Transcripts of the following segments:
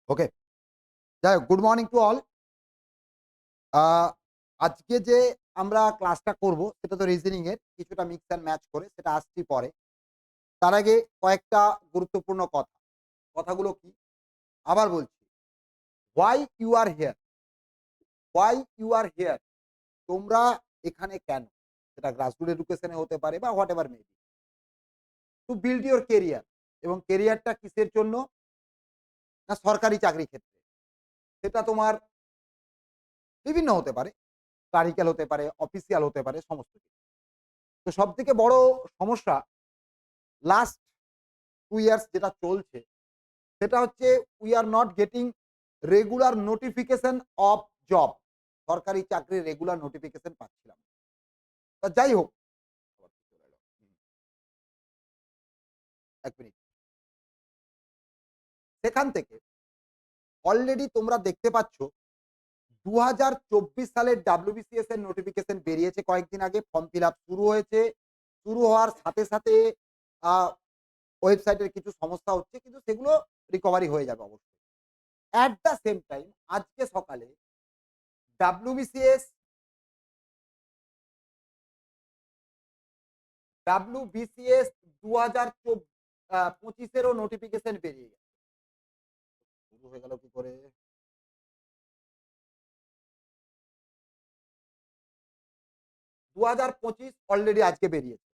ওকে, যাই হোক, good morning to all. আজকে যে আমরা ক্লাসটা করব সেটা তো রিজনিং এর কিছুটা মিক্স অ্যান্ড ম্যাচ করে, সেটা আসছি পরে। তার আগে কয়েকটা গুরুত্বপূর্ণ কথা। কথাগুলো কি? আবার বলছি, why you are here, why you are here, তোমরা এখানে কেন? সেটা গ্রাসরুট এডুকেশন এ হতে পারে বা what ever maybe. To build your career, এবং কেরিয়ারটা কিসের জন্য? না সরকারি চাকরি ক্ষেত্রে। সেটা তোমার বিভিন্ন হতে পারে। ক্লারিক্যাল হতে পারে, অফিসিয়াল হতে পারে, সমস্ত কিছু। তো সবথেকে বড় সমস্যা লাস্ট 2 ইয়ার্স যেটা চলছে, সেটা হচ্ছে we are not getting regular notification off job. সরকারি চাকরির রেগুলার নোটিফিকেশন পাচ্ছিলাম না। তা যাই হোক, এক মিনিট। সেখান থেকে অলরেডি তোমরা দেখতে পাচ্ছ ২০২৪ সালের WBCS এর নোটিফিকেশন বেরিয়েছে কয়েকদিন আগে। ফর্ম ফিল আপ শুরু হয়েছে। শুরু হওয়ার সাথে, সাথে আ ওয়েবসাইটের কিছু সমস্যা হচ্ছে, কিন্তু সেগুলো রিকভারি হয়ে যাবে অবশ্যই। এট দ্য সেম টাইম আজকে সকালে WBCS WBCS ২০২৫ এরও নোটিফিকেশন বেরিয়ে গেছে। শুরু হয়ে গেল কি করে? ২০২৫ অলরেডি আজকে বেরিয়েছে।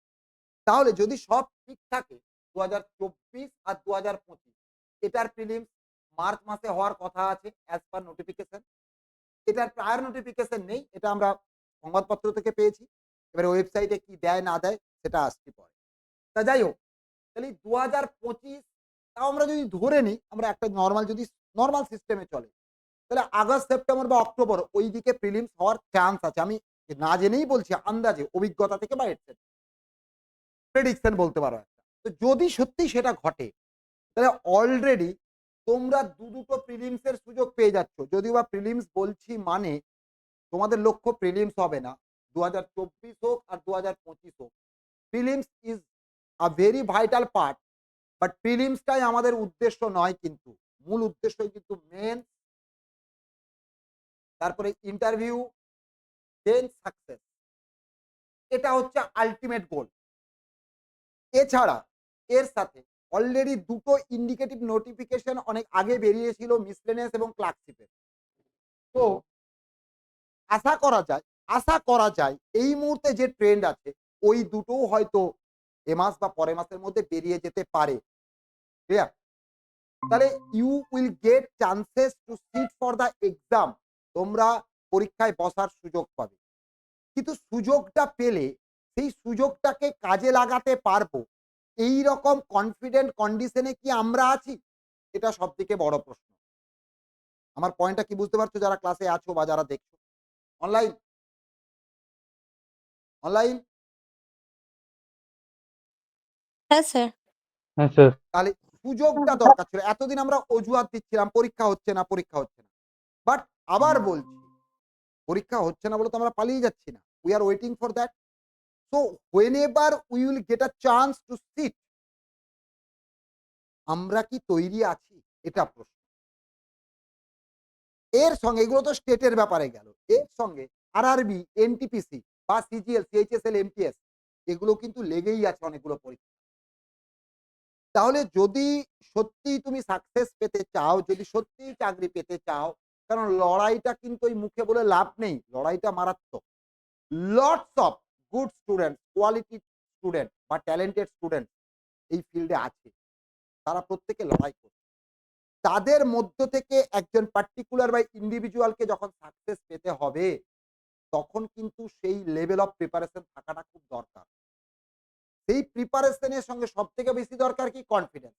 তাহলে যদি সব ঠিক থাকে ২০২৪ আর ২০২৫, এটার প্রিলিমস মার্চ মাসে হওয়ার কথা আছে অ্যাজ পার নোটিফিকেশন। এটার প্রায়র নোটিফিকেশন নেই। এটা আমরা সংবাদপত্র থেকে পেয়েছি। এবারে ওয়েবসাইটে কি দেয় না দেয় সেটা আসছে পরে। তা যাই হোক, তাহলে ২০২৫, তাও আমরা যদি ধরে নিই, আমরা একটা নরমাল যদি নরমাল সিস্টেমে চলে, তাহলে আগস্ট, সেপ্টেম্বর বা অক্টোবর ওই দিকে প্রিলিমস হওয়ার চান্স আছে। আমি না জেনেই বলছি, আন্দাজে, অভিজ্ঞতা থেকে বা এটসেট্রা। প্রেডিকশন বলতে পারো একটা। তো যদি সত্যিই সেটা ঘটে, তাহলে অলরেডি তোমরা দুটো প্রিলিমস এর সুযোগ পেয়ে যাচ্ছ। যদিও বা প্রিলিমস বলছি মানে তোমাদের লক্ষ্য প্রিলিমস হবে না। ২০২৪ হোক আর ২০২৫ হোক। Prelims is a very vital part. But প্রিলিমসটাই আমাদের উদ্দেশ্য নয় কিন্তু। মূল উদ্দেশ্যই কিন্তু মেইনস, তারপরে ইন্টারভিউ, দেন সাকসেস। এটা হচ্ছে আল্টিমেট গোল। এছাড়া এর সাথে অলরেডি দুটো ইন্ডিকেটিভ নোটিফিকেশন অনেক আগে বেরিয়েছিল, মিসলেনিয়াস এবং ক্লার্কশিপের। তো আশা করা যায়, আশা করা যায় এই মুহূর্তে যে ট্রেন্ড আছে, ওই দুটোও হয়তো এ মাস বা পরের মাসের মধ্যে বেরিয়ে যেতে পারে। ক্লিয়ার? তাহলে you will get chances to sit for the exam. তোমরা পরীক্ষায় বসার সুযোগ পাবে। কিন্তু সুযোগটা পেলে সেই সুযোগটাকে কাজে লাগাতে পারবো, এই রকম কনফিডেন্ট কন্ডিশনে কি আমরা আছি? এটা সবথেকে বড় প্রশ্ন। আমার পয়েন্টটা কি বুঝতে পারছো যারা ক্লাসে আছো বা যারা দেখছো? Online, online? হ্যাঁ স্যার। হ্যাঁ স্যার। তাহলে সুযোগটা দরকার ছিল। এতদিন আমরা অজুহাত দিচ্ছিলাম, পরীক্ষা হচ্ছে না, পরীক্ষা হচ্ছে না। বাট আবার বলছি, পরীক্ষা হচ্ছে না বলে তো আমরা পালিয়ে যাচ্ছি না। We are waiting for that. So whenever we will get a chance to sit, আমরা কি তৈরি আছি? এটা প্রশ্ন। এর সঙ্গে এগুলো তো স্টেটের ব্যাপারে গেল। এর সঙ্গে আরআরবি, এনটিপিসি বা সিজিএল, সিএইচএসএল, এমটিএস, এগুলো কিন্তু লেগেই আছে অনেকগুলো পরীক্ষা। তাহলে যদি সত্যিই তুমি সাকসেস পেতে চাও, যদি সত্যিই চাকরি পেতে চাও, কারণ লড়াইটা কিন্তু ওই মুখে বলে লাভ নেই। লড়াইটা মারাত্মক। Lots of good student, quality student বা ট্যালেন্টেড স্টুডেন্ট এই ফিল্ডে আছে। তারা প্রত্যেকে লড়াই করছে। তাদের মধ্য থেকে একজন পার্টিকুলার বা ইন্ডিভিজুয়ালকে যখন সাকসেস পেতে হবে, তখন কিন্তু সেই লেভেল অফ প্রিপারেশন থাকাটা খুব দরকার। সেই প্রিপারেশন এর সঙ্গে সবথেকে বেশি দরকার কি? কনফিডেন্স।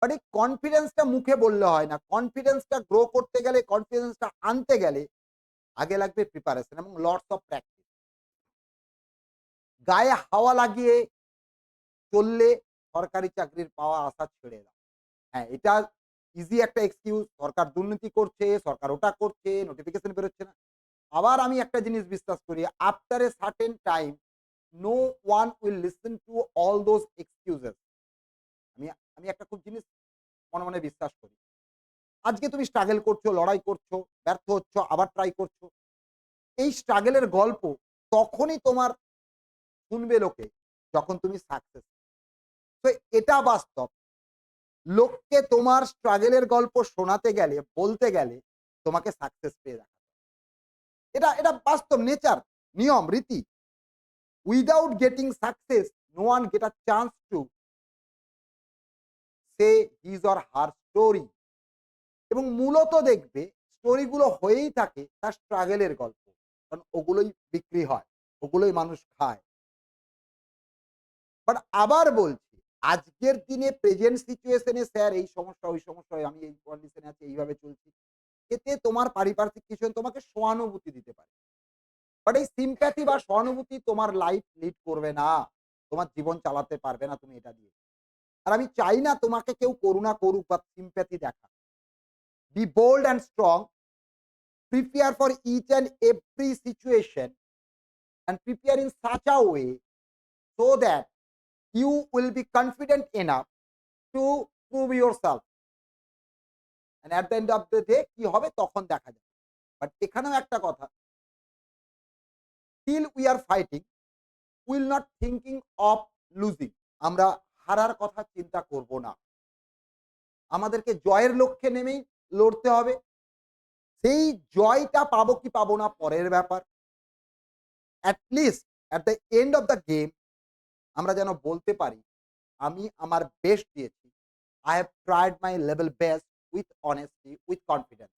বাট এই কনফিডেন্সটা মুখে বললে হয় না। কনফিডেন্সটা গ্রো করতে গেলে, কনফিডেন্সটা আনতে গেলে আগে লাগবে প্রিপারেশন এবং লটস অফ প্র্যাকটিস। গায়ে হাওয়া লাগিয়ে চললে সরকারি চাকরির পাওয়া আশা ছেড়ে দাও। হ্যাঁ, এটা ইজি একটা এক্সকিউজ। সরকার দুর্নীতি করছে, সরকার ওটা করছে, নোটিফিকেশন বেরোচ্ছে না। আবার আমি একটা জিনিস বিশ্বাস করি, after a certain time no one will listen to all those excuses. আমি আমি একটা খুব জিনিস মনে, মনে বিশ্বাস করি। আজকে তুমি স্ট্রাগল করছো, লড়াই করছো, ব্যর্থ হচ্ছ, আবার ট্রাই করছো। এই স্ট্রাগলের গল্প তখনই তোমার শুনবে লোকে যখন তুমি সাকসেস। তো এটা বাস্তব। লোককে তোমার স্ট্রাগলের গল্প শোনাতে গেলে, বলতে গেলে তোমাকে সাকসেস পেয়ে দেখা। এটা বাস্তব নেচার, নিয়ম, রীতি। Without getting success no one get a chance to say his or her story. এবং মূলত দেখবে স্টোরিগুলো হয়েই থাকে তার স্ট্রাগলের গল্প। কারণ ওগুলোই বিক্রি হয়, ওগুলোই মানুষ খায়। বাট আবার বলছি, আজকের দিনে প্রেজেন্ট সিচুয়েশন এ স্যার এই সমস্যা, ওই সমস্যা, আমি এই কন্ডিশনে আছি, এইভাবে চলছি। এতে তোমার পারিপার্শ্বিক কিছু তোমাকে সহানুভূতি দিতে পারে। বাট এই সিম্প্যাথি বা সহানুভূতি তোমার লাইফ লিড করবে না। তোমার জীবন চালাতে পারবে না তুমি এটা দিয়ে। আর আমি চাই না তোমাকে কেউ করুণা করুক বা সিম্প্যাথি দেখাক। Be bold and strong, prepare for each and every situation and prepare in such a way so that you will be confident enough to prove yourself, and at the end of the day কি হবে তখন দেখা যাবে। But এখানেও একটা কথা, till we are fighting we will not thinking of losing। আমরা হারার কথা চিন্তা করব না, আমাদেরকে জয়ের লক্ষ্যে নেমেই লড়তে হবে। সেই জয়টা পাবো কি পাবো না পরের ব্যাপার। At least at the end of the game আমরা যেন বলতে পারি আমি আমার বেস্ট দিয়েছি। I have tried my level best with honesty, with confidence।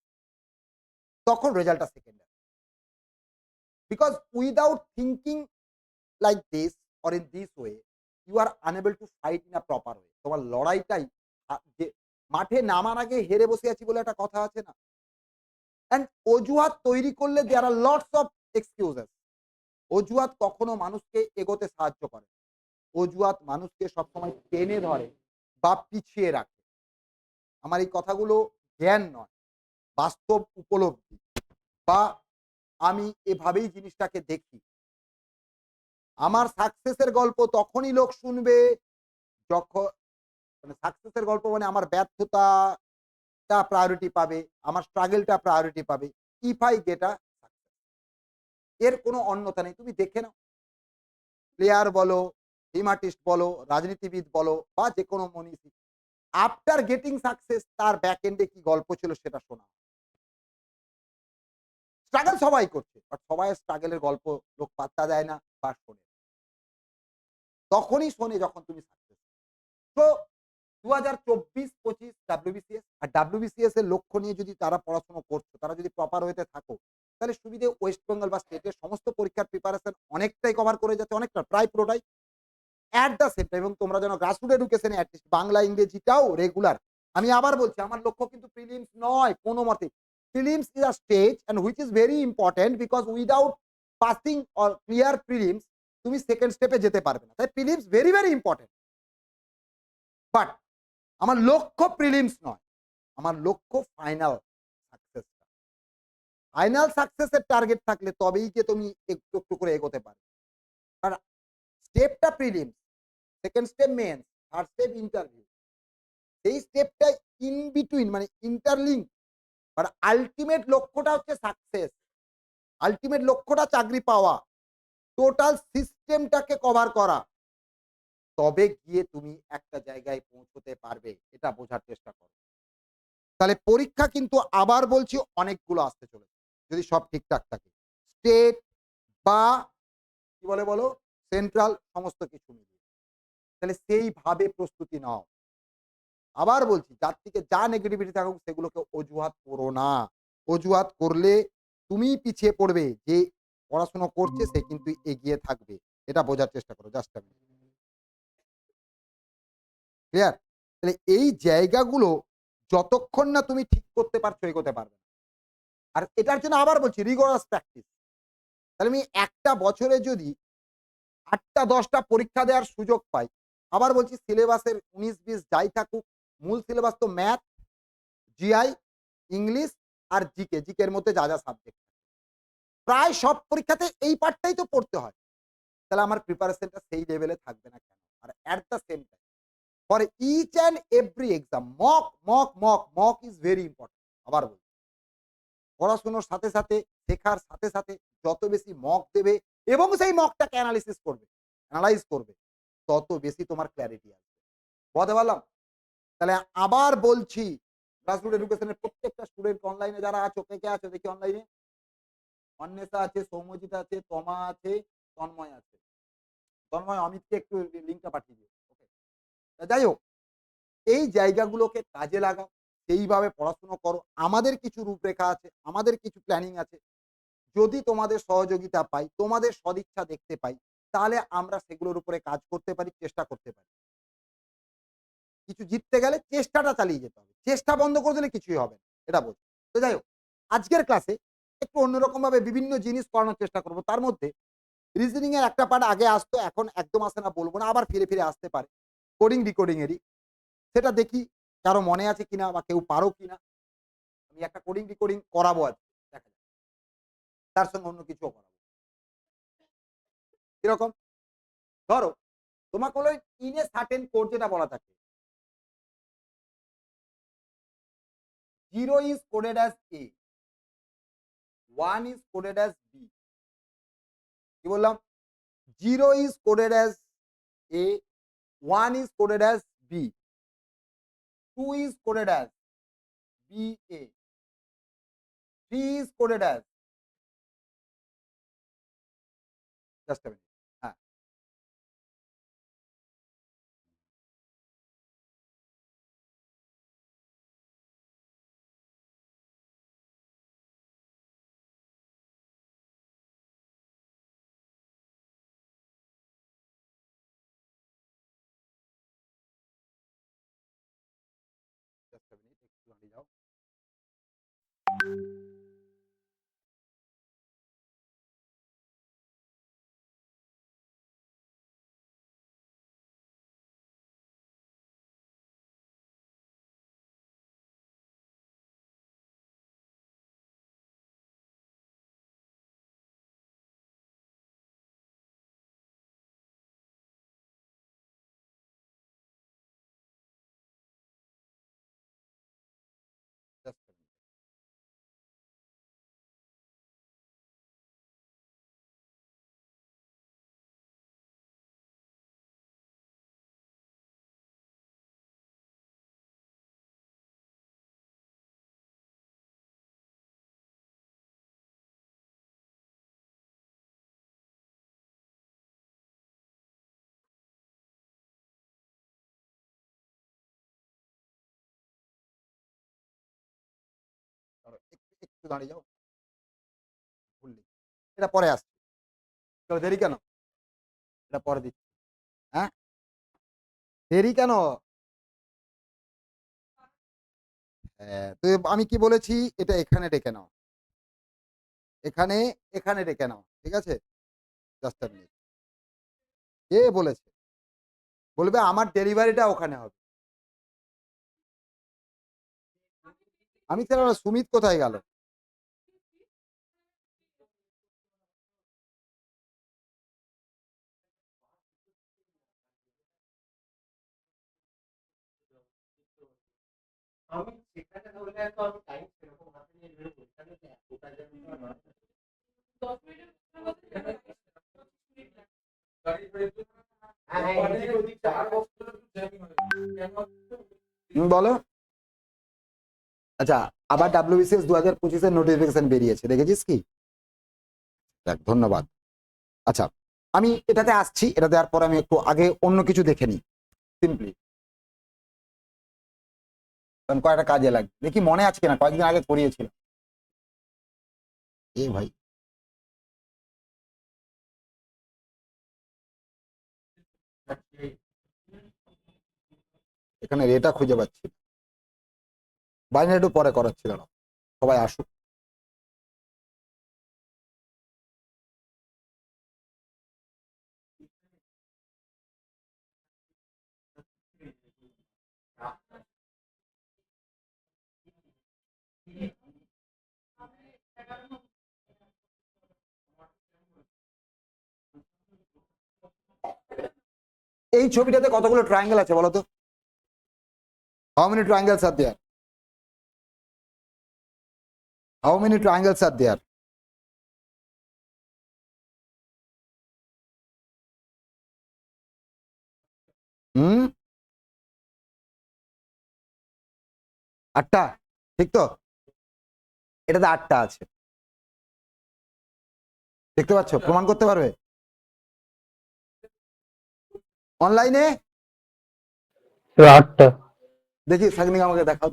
তখন রেজাল্টটা সেকেন্ডারি। Because without thinking like this or in this way you are unable to fight in a proper way. তোমার লড়াইটাই যে মাঠে নামার আগে হেরে বসে আছি বলে একটা কথা আছে না? অ্যান্ড অজুহাত তৈরি করলে দেয়ার আর লটস অফ এক্সকিউজেস। অজুহাত কখনো মানুষকে এগোতে সাহায্য করে না। অজুহাত মানুষকে সবসময় টেনে ধরে বা পিছিয়ে রাখে। আমার এই কথাগুলো জ্ঞান নয়, বাস্তব উপলব্ধি, বা আমি এভাবেই জিনিসটাকে দেখি। আমার সাকসেসের গল্প তখনই লোক শুনবে যখন, মানে সাকসেসের গল্প মানে আমার ব্যর্থতাটা প্রায়োরিটি পাবে, আমার স্ট্রাগলটা প্রায়োরিটি পাবে। If I get a success, এর কোনো অন্যতা নেই। তুমি দেখে নাও, প্লেয়ার বলো, ফিল্ম আর্টিস্ট বলো, রাজনীতিবিদ বলো বা যে কোনো মনীষী, আফটার গেটিং সাকসেস তার ব্যাক এন্ডে কি গল্প ছিল সেটা শোনা। স্ট্রাগল সবাই করছে, বাট সবাই স্ট্রাগলের গল্প লোক পাত্তা দেয় না বা শোনে। তখনই শোনে যখন তুমি সাকসেস। তো ২০২৪-২৫ ডাব্লিউবিসিএস, আর ডাব্লিউবিসিএস এর লক্ষ্য নিয়ে যদি তারা পড়াশোনা করছো, তারা যদি প্রপার ওয়েতে থাকো, তাহলে সুবিধে ওয়েস্ট বেঙ্গল বা স্টেটের সমস্ত পরীক্ষার প্রিপারেশন অনেকটাই কভার করে যাচ্ছে, অনেকটা প্রায় পুরোটাই। এট দ্য সেম টাইম এবং তোমরা যেন গ্রাসরুট এডুকেশনে অ্যাটলিস্ট বাংলা ইংরেজিটাও রেগুলার। আমি আবার বলছি আমার লক্ষ্য কিন্তু প্রিলিমস নয় কোনো মতে। Prelims is a stage and which is very important because without passing or clear prelims তুমি সেকেন্ড স্টেপে যেতে পারবে না। তাই prelims very, very important. But আমার লক্ষ্য প্রিলিমস নয়। আমার লক্ষ্য ফাইনাল সাকসেসটা। ফাইনাল সাকসেসের টার্গেট থাকলে তবেই গিয়ে তুমি একটু, একটু করে এগোতে পারবে। আর স্টেপটা prelims, second step means, third step interview. এই স্টেপটা ইন বিটুইন মানে ইন্টারলিঙ্ক। আর আল্টিমেট লক্ষ্যটা হচ্ছে সাকসেস। আল্টিমেট লক্ষ্যটা চাকরি পাওয়া। টোটাল সিস্টেমটাকে কভার করা। তবে গিয়ে তুমি একটা জায়গায় পৌঁছতে পারবে। এটা বোঝার চেষ্টা করো। তাহলে পরীক্ষা কিন্তু আবার বলছি অনেকগুলো আসতে চলেছে। যদি সব ঠিকঠাক থাকে। স্টেট বা কি বলে বলো? সেন্ট্রাল সমস্ত কিছু মিলিয়ে। তাহলে সেইভাবে প্রস্তুতি নাও। আবার বলছি যার থেকে যা নেগেটিভিটি থাকুক সেগুলোকে অজুহাত করো না। অজুহাত করলে তুমিই পিছিয়ে পড়বে। যে পড়াশোনা করছে সে কিন্তু এগিয়ে থাকবে। এটা বোঝার চেষ্টা করো। Just a minute. ক্লিয়ার? তাহলে এই জায়গাগুলো যতক্ষণ না তুমি ঠিক করতে পারছো এগোতে পারবে না। আর এটার জন্য আবার বলছি রিগরাস প্র্যাকটিস। তাহলে আমি একটা বছরে যদি ৮ টা ১০ টা পরীক্ষা দেওয়ার সুযোগ পাই, আবার বলছি সিলেবাসের ১৯-২০ যাই থাকুক, মূল সিলেবাস তো ম্যাথ, জিআই, ইংলিশ আর জিকে। জিকে এর মধ্যে যা, যা সাবজেক্ট। প্রায় সব পরীক্ষাতে এই পার্টটাই তো পড়তে হয়। তাহলে আমার প্রিপারেশনটা সেই লেভেলে থাকবে না কেন? আর at the same time for each and every exam mock mock mock mock is very important. আবার বলি, পড়াশোনার সাথে সাথে, শেখার সাথে সাথে যত বেশি মক দেবে এবং সেই মকটাকে অ্যানালাইসিস করবে, অ্যানালাইজ করবে, তত বেশি তোমার ক্ল্যারিটি আসবে। বুঝাতে পারলাম? তাহলে আবার বলছি, গ্রাসরুট এডুকেশনের প্রত্যেকটা স্টুডেন্ট অনলাইনে যারা আছো, কে কে আছো দেখি অনলাইনে? অন্বেষা আছে, সৌম্যজিৎ আছে, তমা আছে, তন্ময় আছে। তন্ময়, অমিতকে একটু লিঙ্কটা পাঠিয়ে দিও। ওকে। যাই হোক, এই জায়গাগুলোকে কাজে লাগাও, সেইভাবে পড়াশুনো করো। আমাদের কিছু রূপরেখা আছে, আমাদের কিছু প্ল্যানিং আছে। যদি তোমাদের সহযোগিতা পাই, তোমাদের সদিচ্ছা দেখতে পাই, তাহলে আমরা সেগুলোর উপরে কাজ করতে পারি, চেষ্টা করতে পারি। কিছু জিততে গেলে চেষ্টাটা চালিয়ে যেতে হবে। চেষ্টা বন্ধ করে দিলে কিছুই হবে না। এটা বলছি। তো যাই হোক, আজকের ক্লাসে একটু অন্যরকমভাবে বিভিন্ন জিনিস করানোর চেষ্টা করব। তার মধ্যে রিজনিং এর একটা পার্ট আগে আসতো, এখন একদম আসে না বলব না, আবার ফিরে, ফিরে আসতে পারে। কোডিং ডিকোডিং এরই। সেটা দেখি কারো মনে আছে কিনা বা কেউ পারো কিনা। আমি একটা কোডিং ডিকোডিং করাবো আজকে। দেখা যাক। তার সঙ্গে অন্য কিছুও করাবো। কিরকম? ধরো তোমাকে হলো ইন এ সার্টেন কোড যেটা বলা থাকে। 0 is coded as A, 1 is coded as B। কি বললাম? 0 is coded as A, 1 is coded as B, 2 is coded as BA, 3 is coded as, just a minute, হ্যাঁ, just a minute, একটু দাঁড়িয়ে যাও। Just a minute। দাঁড়াও, একটু দাঁড়িয়ে যাও। ভুললি। এটা পরে আসছে। চলো, দেরি কেন? এটা পরে দিচ্ছি। হ্যাঁ? দেরি কেন? হ্যাঁ, তো আমি কি বলেছি? এটা এখানে ডেকে নাও। এখানে, এখানে ডেকে নাও। ঠিক আছে? Just a minute. কে বলেছে? বলবে আমার ডেলিভারিটা ওখানে হবে। আমি ছিলাম না, সুমিত কোথায় গেল? বলো। আচ্ছা, আবার WBCS 2025 এর নোটিফিকেশন বেরিয়েছে, দেখেছিস কি? দেখ, ধন্যবাদ। আচ্ছা, আমি এটাতে আসছি। এটা দেওয়ার পর আমি একটু আগে অন্য কিছু দেখে নিই সিম্পলি, কারণ কয়েকটা কাজে লাগবে। দেখি মনে আছে কিনা, কয়েকদিন আগে করিয়েছিলাম। এ ভাই, এখানে রেটা খুঁজে পাচ্ছি না। বাইরে একটু পরে করাচ্ছিল না, সবাই আসুক। এই ছবিটাতে কতগুলো ট্রায়াঙ্গেল আছে বলো তো? How many triangles are there? How many triangles are there? হুম, 8টা, ঠিক তো? এটাতে 8টা আছে, দেখতে পাচ্ছ? প্রমাণ করতে পারবে অনলাইনে? 8টা। দেখি সাগনিক আমাকে দেখাও,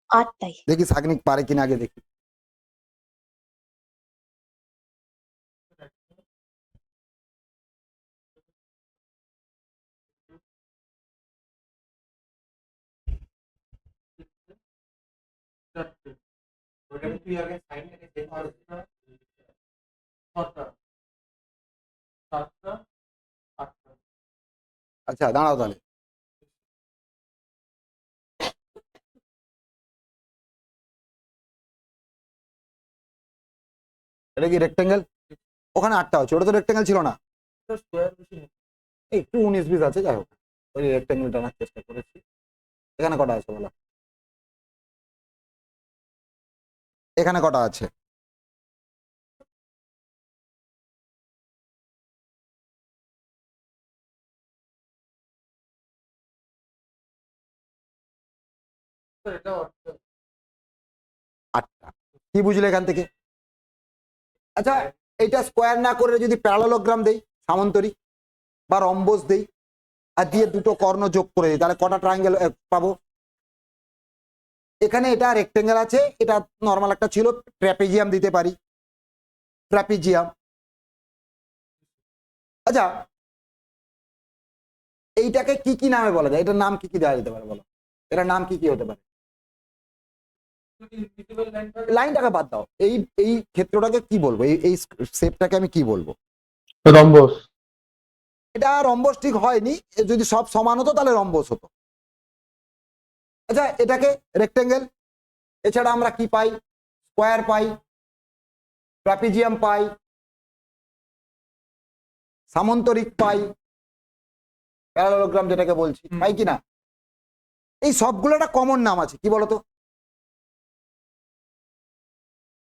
8টাই। দেখি সাগনিক পারে কিনা আগে দেখি। আচ্ছা দাঁড়াও তাহলে, এটা কি রেক্টেঙ্গেল? ওখানে 8টা হচ্ছে, ওটা তো রেক্টেঙ্গেল ছিল না, একটু 19-20 আছে, যাই হোক ওই রেক্টেঙ্গেল টানার চেষ্টা করেছি। এখানে কটা আছে বলো, এখানে কটা আছে? আটটা। কি বুঝলে এখান থেকে? আচ্ছা, এটা স্কোয়ার না করে যদি প্যারালোগ্রাম দেই, সামান্তরিক বা রম্বস দেই, আর দিয়ে দুটো কর্ণ যোগ করে দিই, তাহলে কটা ট্রায়াঙ্গেল পাবো? এখানে এটা রেক্টেঙ্গেল আছে, এটা নর্মাল একটা ছিল, ট্র্যাপিজিয়াম দিতে পারি, ট্র্যাপিজিয়াম। আচ্ছা, এইটাকে কি কি নামে বলা যায়? এটার নাম কি কি দেওয়া যেতে পারে বলো? এটার নাম কি কি হতে পারে? লাইনটাকে বাদ দাও, এই এই ক্ষেত্রটাকে কি বলবো? এই শেপটাকে আমি কি বলবো? রম্বস। এটা রম্বস ঠিক হয়নি, যদি সব সমান হতো তাহলে রম্বস হতো। আচ্ছা, এটাকে রেক্টেঙ্গেল। এছাড়া আমরা কি পাই? স্কোয়ার পাই, ট্রাপিজিয়াম পাই, সামান্তরিক পাই, প্যারালোগ্রাম যেটাকে বলছি, পাই কি না? এই সবগুলো একটা কমন নাম আছে, কি বলতো?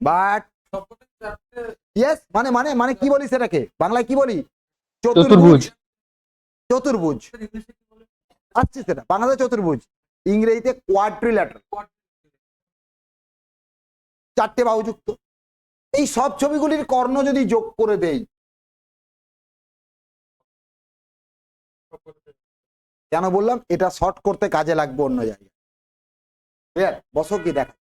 বাট ইয়েস, মানে মানে মানে কি বলি সেটাকে বাংলায় কি বলি? চতুর্ভুজ। চতুর্ভুজ আসছে, সেটা বাংলাতে চতুর্ভুজ, ইংরেজিতে কোয়াড্রিল্যাটারাল, 4টে বাহুযুক্ত। এই সব ছবিগুলির কর্ণ যদি যোগ করে দেই, কেন বললাম এটা শর্ট করতে কাজে লাগবে অন্য জায়গায়, ক্লিয়ার? বসো কি দেখাচ্ছি।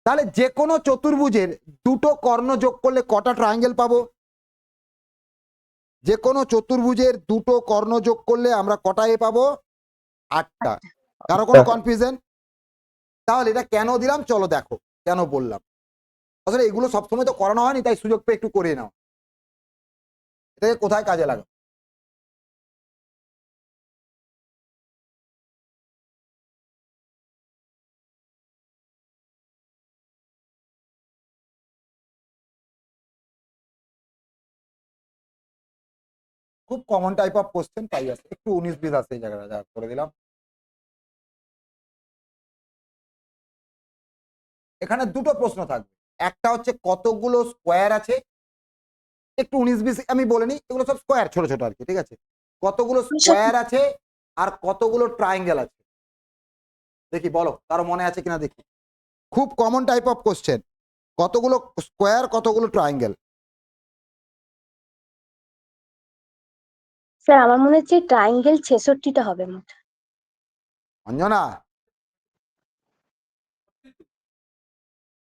তাহলে যে কোনো চতুর্ভুজের দুটো কর্ণ যোগ করলে কটা ট্রায়াঙ্গেল পাবো? যে কোনো চতুর্ভুজের দুটো কর্ণ যোগ করলে আমরা কটা এ পাবো? 8টা। কারো কোনো কনফিউশন? তাহলে এটা কেন দিলাম চলো দেখো কেন বললাম। আসলে এগুলো সবসময় তো করানো হয়নি, তাই সুযোগ পেয়ে একটু করে নাও, এটাকে কোথায় কাজে লাগাও। খুব কমন টাইপ অফ কোশ্চেন, তাই আছে একটু 19-20 আছে, এই জায়গাটা যা করে দিলাম। এখানে দুটো প্রশ্ন থাকবে, একটা হচ্ছে কতগুলো স্কোয়ার আছে, একটু 19-20 আমি বলে নিই, এগুলো সব স্কোয়ার ছোট ছোট আর কি, ঠিক আছে? কতগুলো স্কোয়ার আছে আর কতগুলো ট্রায়াঙ্গেল আছে, দেখি বলো কারো মনে আছে কিনা দেখি। খুব কমন টাইপ অফ কোশ্চেন, কতগুলো স্কোয়ার কতগুলো ট্রায়াঙ্গেল? স্যার আমার মনে হচ্ছে ট্রায়াঙ্গেল 66টা হবে মোট। অঞ্জনা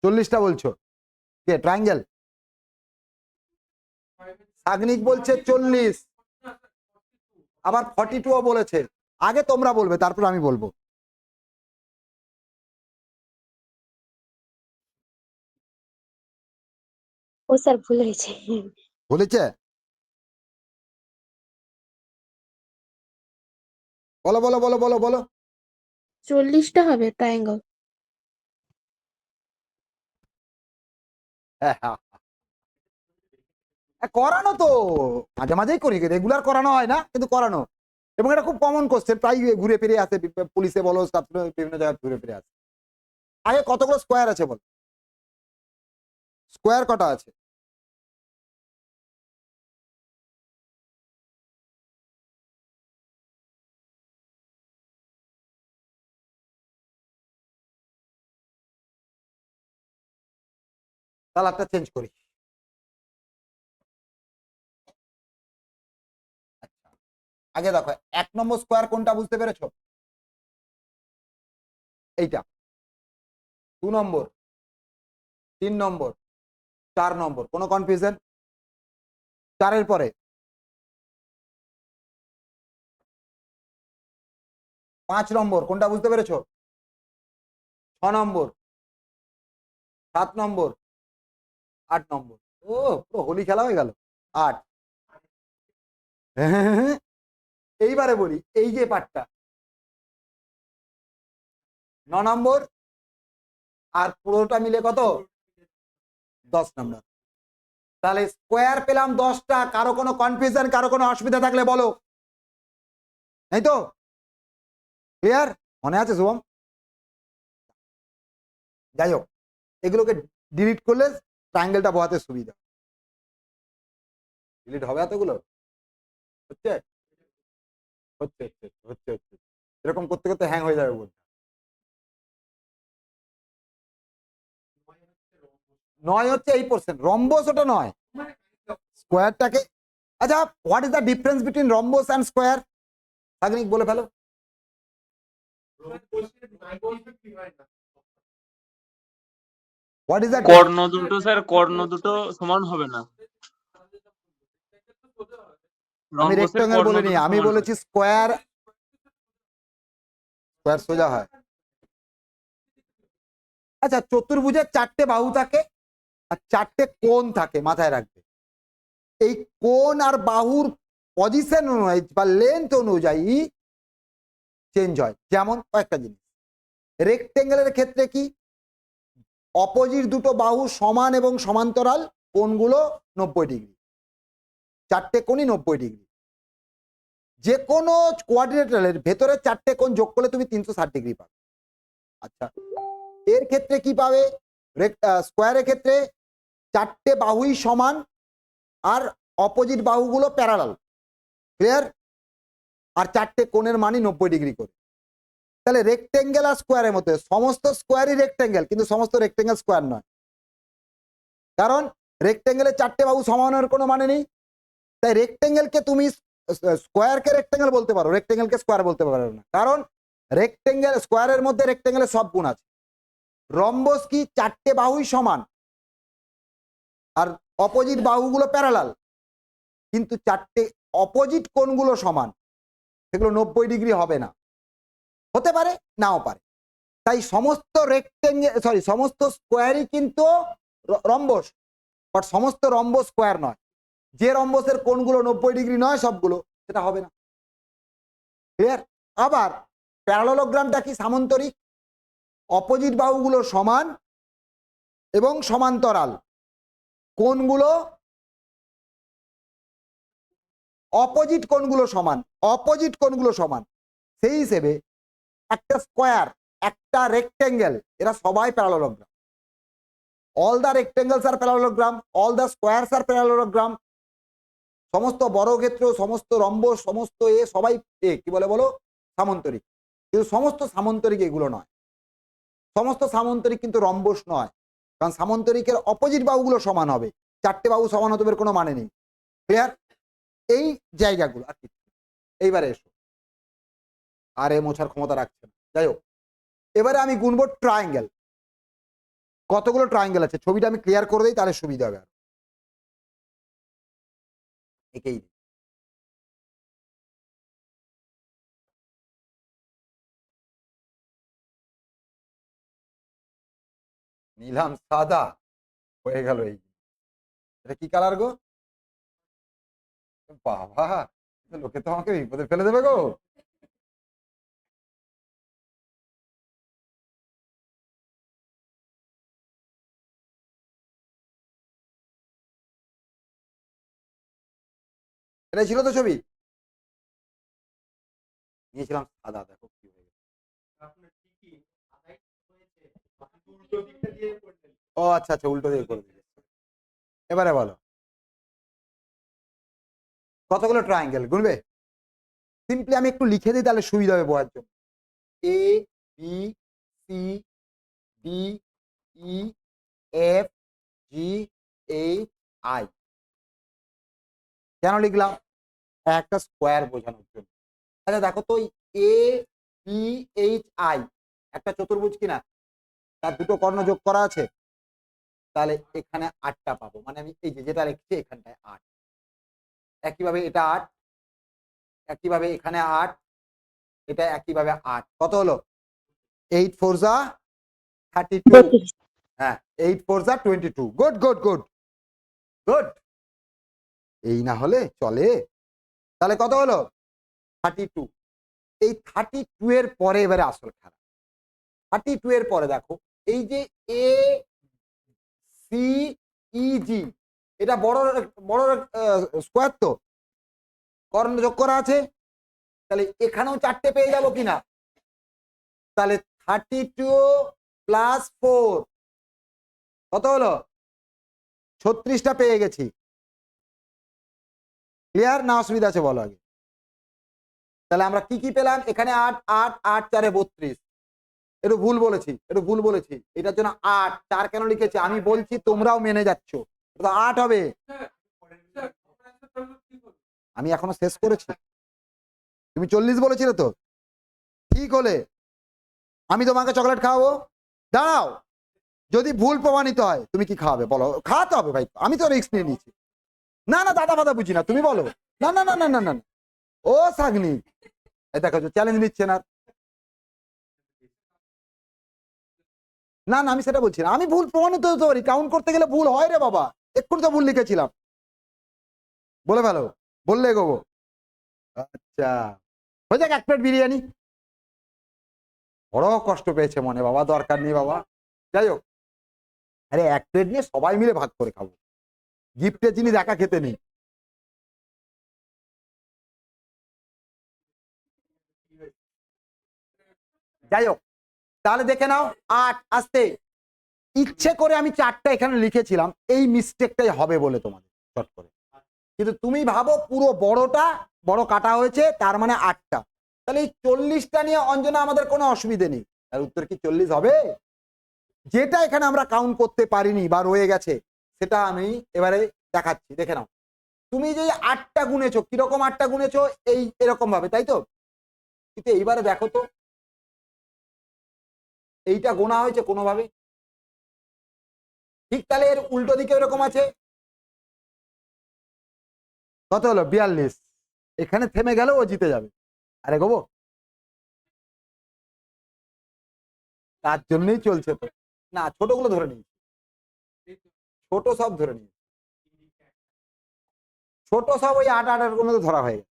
40টা বলছো, কে ট্রায়াঙ্গেল? সাগনিক বলছে 40, আবার 42ও বলেছে। আগে তোমরা বলবে তারপর আমি বলবো। ও স্যার ভুল হয়েছে। বলেছে? বলো বলো বলো বলো বলো। 40টা হবে ট্রায়াঙ্গল। হ্যাঁ হ্যাঁ, করানো তো মাঝে মাঝেই করি, রেগুলার করানো হয় না কিন্তু করানো। এবং এটা খুব কমন কোশ্চেন, প্রায় ঘুরে ফিরে আসে, পুলিশে বলো, বিভিন্ন জায়গায় ঘুরে ফিরে আসে। আগে কতগুলো স্কোয়ার আছে বল, স্কোয়ার কটা আছে? কালারটা চেঞ্জ করি। আচ্ছা, আগে দেখো 1 নম্বর স্কোয়ার কোনটা বুঝতে পেরেছো? এইটা। 2 নম্বর, 3 নম্বর, 4 নম্বর, কোনো কনফিউশন? 4 পরে 5 নম্বর কোনটা বুঝতে পেরেছো? 6 নম্বর, 7 নম্বর, 8 নম্বর। ও পুরো হোলি খেলা হয়ে গেল। 8। এইবারে বলি, এই যে পার্টটা 9 নম্বর, আর পুরোটা মিলে কত? 10 নম্বর। তাহলে স্কোয়ার পেলাম 10টা। কারো কোনো কনফিউশন, কারো কোনো অসুবিধা থাকলে বলো, এই তো ক্লিয়ার? মনে আছে শুভম? যাই হোক, এগুলোকে ডিলিট করলে ট্রায়াঙ্গেলটা বোঝাতে সুবিধা। ডিলিট হবে এতগুলো? হচ্ছে হচ্ছে হচ্ছে হচ্ছে হচ্ছে এরকম করতে করতে হ্যাং হয়ে যাবে বলতে। 9 হচ্ছে এই পোর্শন, রম্বস ওটা নয়, স্কোয়ারটাকে। আচ্ছা, what is the difference between rhombus and square? Sagnik বলে ফেলো। হোয়াট ইজ দ্য কর্ণ দুটো স্যার, কর্ণ দুটো সমান হবে না। আমি রম্বসের রেক্টাঙ্গেল কর্ণ বলিনি, দুটো আমি সমান হবে। বলেছি স্কোয়ার। স্কোয়ার সোজা হয়। আচ্ছা, চতুর্ভুজের 4টে বাহু থাকে আর 4টে কোণ থাকে, মাথায় রাখবে। এই কোণ আর বাহুর পজিশন অনুযায়ী বা লেন্থ অনুযায়ী চেঞ্জ হয়। যেমন কয়েকটা জিনিস, রেক্টেঙ্গেলের ক্ষেত্রে কি অপোজিট দুটো বাহু সমান এবং সমান্তরাল, কোণগুলো 90 ডিগ্রি, 4টে কোণই 90 ডিগ্রি। যে কোনো কোয়াড্রিলেটারালের ভেতরে 4টে কোণ যোগ করলে তুমি 360 ডিগ্রি পাবে। আচ্ছা, এর ক্ষেত্রে কি পাবে? স্কোয়ারের ক্ষেত্রে 4টে বাহুই সমান আর অপোজিট বাহুগুলো প্যারালাল, ক্লিয়ার? আর 4টে কোণের মানই 90 ডিগ্রি করে। তাহলে রেক্টেঙ্গেল আর স্কোয়ারের মধ্যে সমস্ত স্কোয়ারই রেক্টেঙ্গেল, কিন্তু সমস্ত রেক্টেঙ্গেল স্কোয়ার নয়। কারণ রেক্টেঙ্গেলের 4টে বাহু সমানের কোনো মানে নেই। তাই রেক্টেঙ্গেলকে তুমি স্কোয়ারকে রেক্টেঙ্গেল বলতে পারো, রেক্টেঙ্গেলকে স্কোয়ার বলতে পারো না। কারণ রেক্টেঙ্গেল, স্কোয়ারের মধ্যে রেক্টেঙ্গেলের সব গুণ আছে। রম্বস কি 4টে বাহুই সমান আর অপোজিট বাহুগুলো প্যারালাল, কিন্তু 4টে অপোজিট কোণগুলো সমান, সেগুলো 90 ডিগ্রি হবে না। হতে পারে, নাও পারে। তাই সমস্ত রেক্টেঙ্গেল, সরি, সমস্ত স্কোয়ারই কিন্তু রম্বস, বাট সমস্ত রম্বস স্কোয়ার নয়। যে রম্বসের কোণগুলো 90 ডিগ্রি নয় সবগুলো, সেটা হবে না, ক্লিয়ার? আবার প্যারালোগ্রামটা কি? সামান্তরিক, অপোজিট বাহুগুলো সমান এবং সমান্তরাল, কোণগুলো অপোজিট কোণগুলো সমান, অপোজিট কোণগুলো সমান। সেই হিসেবে একটা স্কোয়ার, একটা রেক্টেঙ্গেল, এরা সবাই parallelogram. All the rectangles are parallelogram, all the squares are parallelogram. সমস্ত বর্গক্ষেত্র, সমস্ত রম্বস, সমস্ত সবাই কি বলে বলো? সামান্তরিক। কিন্তু সমস্ত সামান্তরিক এগুলো নয়, সমস্ত সামান্তরিক কিন্তু রম্বস নয়। কারণ সামান্তরিকের অপোজিট বাহুগুলো সমান হবে, 4টে বাহু সমান হতে কোনো মানে নেই, ক্লিয়ার? এই জায়গাগুলো আর কি। এইবারে এসো, আর মোছার ক্ষমতা রাখছে না, যাই হোক। এবারে আমি গুনবো ট্রায়াঙ্গেল। কতগুলো ট্রায়াঙ্গেল আছে ছবিটা আমি ক্লিয়ার করে দিই, তাহলে সুবিধা হবে। আর একেই নিলাম সাদা, হয়ে গেল। এই এটা কি কালার গো? বাবা, লোকে তো আমাকে বিপদে ফেলে দেবে গো। এটা ছিল তো ছবি? নিয়েছিলাম সাদা, দেখো কি হয়ে গেছে। ও আচ্ছা আচ্ছা, উল্টো দিকে করে দিয়েছে। এবারে বলো কতগুলো ট্রায়াঙ্গেল গুনবে। সিম্পলি আমি একটু লিখে দিই তাহলে সুবিধা হবে বোঝার জন্য। A B C D E F G H I. কেন লিখলাম? একটা স্কোয়ার বোঝানোর জন্য। আচ্ছা দেখো তো এ বি এইচ আই একটা চতুর্ভুজ কিনা, তার দুটো কর্ণ যোগ করা আছে, তাহলে এখানে 8টা পাবো। মানে আমি এই যে যেটা লিখছি এখানটায় 8, একইভাবে এটা 8, একইভাবে এখানে 8, এটা একইভাবে 8। কত হলো? 8 4 যা 32। 32। হ্যাঁ 8 4 যা 22। Good good good good. এই না হলে চলে? তাহলে কত হলো? 32। এই 32 এর পরে এবারে আসল খেলা। 32 এর পরে দেখো এই যে এ সি ই জি, এটা বড় বড় স্কোয়ার তো, কর্ণ যোগ করা আছে, তাহলে এখানেও 4টে পেয়ে যাবো কিনা? তাহলে 32 প্লাস 4 কত হলো? 36টা পেয়ে গেছি। ক্লিয়ার না অসুবিধা আছে বলো আগে? তাহলে আমরা কি কি পেলাম? এখানে 8 8 8 4 32। একটু ভুল বলেছি, একটু ভুল বলেছি, এটার জন্য 8 4 কেন লিখেছি আমি বলছি, তোমরাও মেনে যাচ্ছ। এটা 8 হবে। আমি এখনো শেষ করেছি। তুমি 40 বলেছিলে তো, ঠিক হলে আমি তোমাকে চকলেট খাওয়াবো। দাঁড়াও, যদি ভুল প্রমাণিত হয় তুমি কি খাওয়াবে বলো? খাওয়াতে হবে ভাই, আমি তো রিস্ক নিয়ে নিয়েছি। না না দাদা ফাদা বুঝি না, তুমি বলো। না না না না না না, ও সাগনি এই দেখো চ্যালেঞ্জ নিচ্ছে না। না না আমি সেটা বলছি না, আমি ভুল প্রমাণিত হতে পারি, কাউন্ট করতে গেলে ভুল হয় রে বাবা। এক্ষুনি তো ভুল লিখেছিলাম, বলে ফেলো, বললে এগোবো। আচ্ছা হয়ে যাক, 1 প্লেট বিরিয়ানি। বড় কষ্ট পেয়েছে মনে, বাবা দরকার নেই বাবা। যাই হোক, আরে 1 প্লেট নিয়ে সবাই মিলে ভাগ করে খাবো, গিফটের জিনিস একা খেতে নেই। যাই হোক, তাহলে দেখে নাও 8 আসতে ইচ্ছে করে আমি 4টা এখানে লিখেছিলাম, এই মিস্টেকটাই হবে বলে তোমাদের চট করে। কিন্তু তুমি ভাবো পুরো বড়টা বড় কাটা হয়েছে, তার মানে 8টা। তাহলে এই 40টা নিয়ে অঞ্জনা আমাদের কোনো অসুবিধে নেই। তার উত্তর কি 40 হবে? যেটা এখানে আমরা কাউন্ট করতে পারিনি বা রয়ে গেছে, সেটা আমি এবারে দেখাচ্ছি, দেখে নাও। তুমি যে 8টা গুনেছো, কিরকম 8টা গুনেছো? এই এরকম ভাবে, তাই তো? কিন্তু এইবারে দেখো তো এইটা গোনা হয়েছে কোনোভাবে? ঠিক তাহলে এর উল্টো দিকে এরকম আছে। কত হলো? 42। এখানে থেমে গেল, ও জিতে যাবে। আরে গোবো, তার জন্যই চলছে তো। না ছোটগুলো ধরে নিই, ছোট সব ধরে নিই, ছোট সব ওই 8 8 এর মধ্যে ধরা হয়ে গেছে,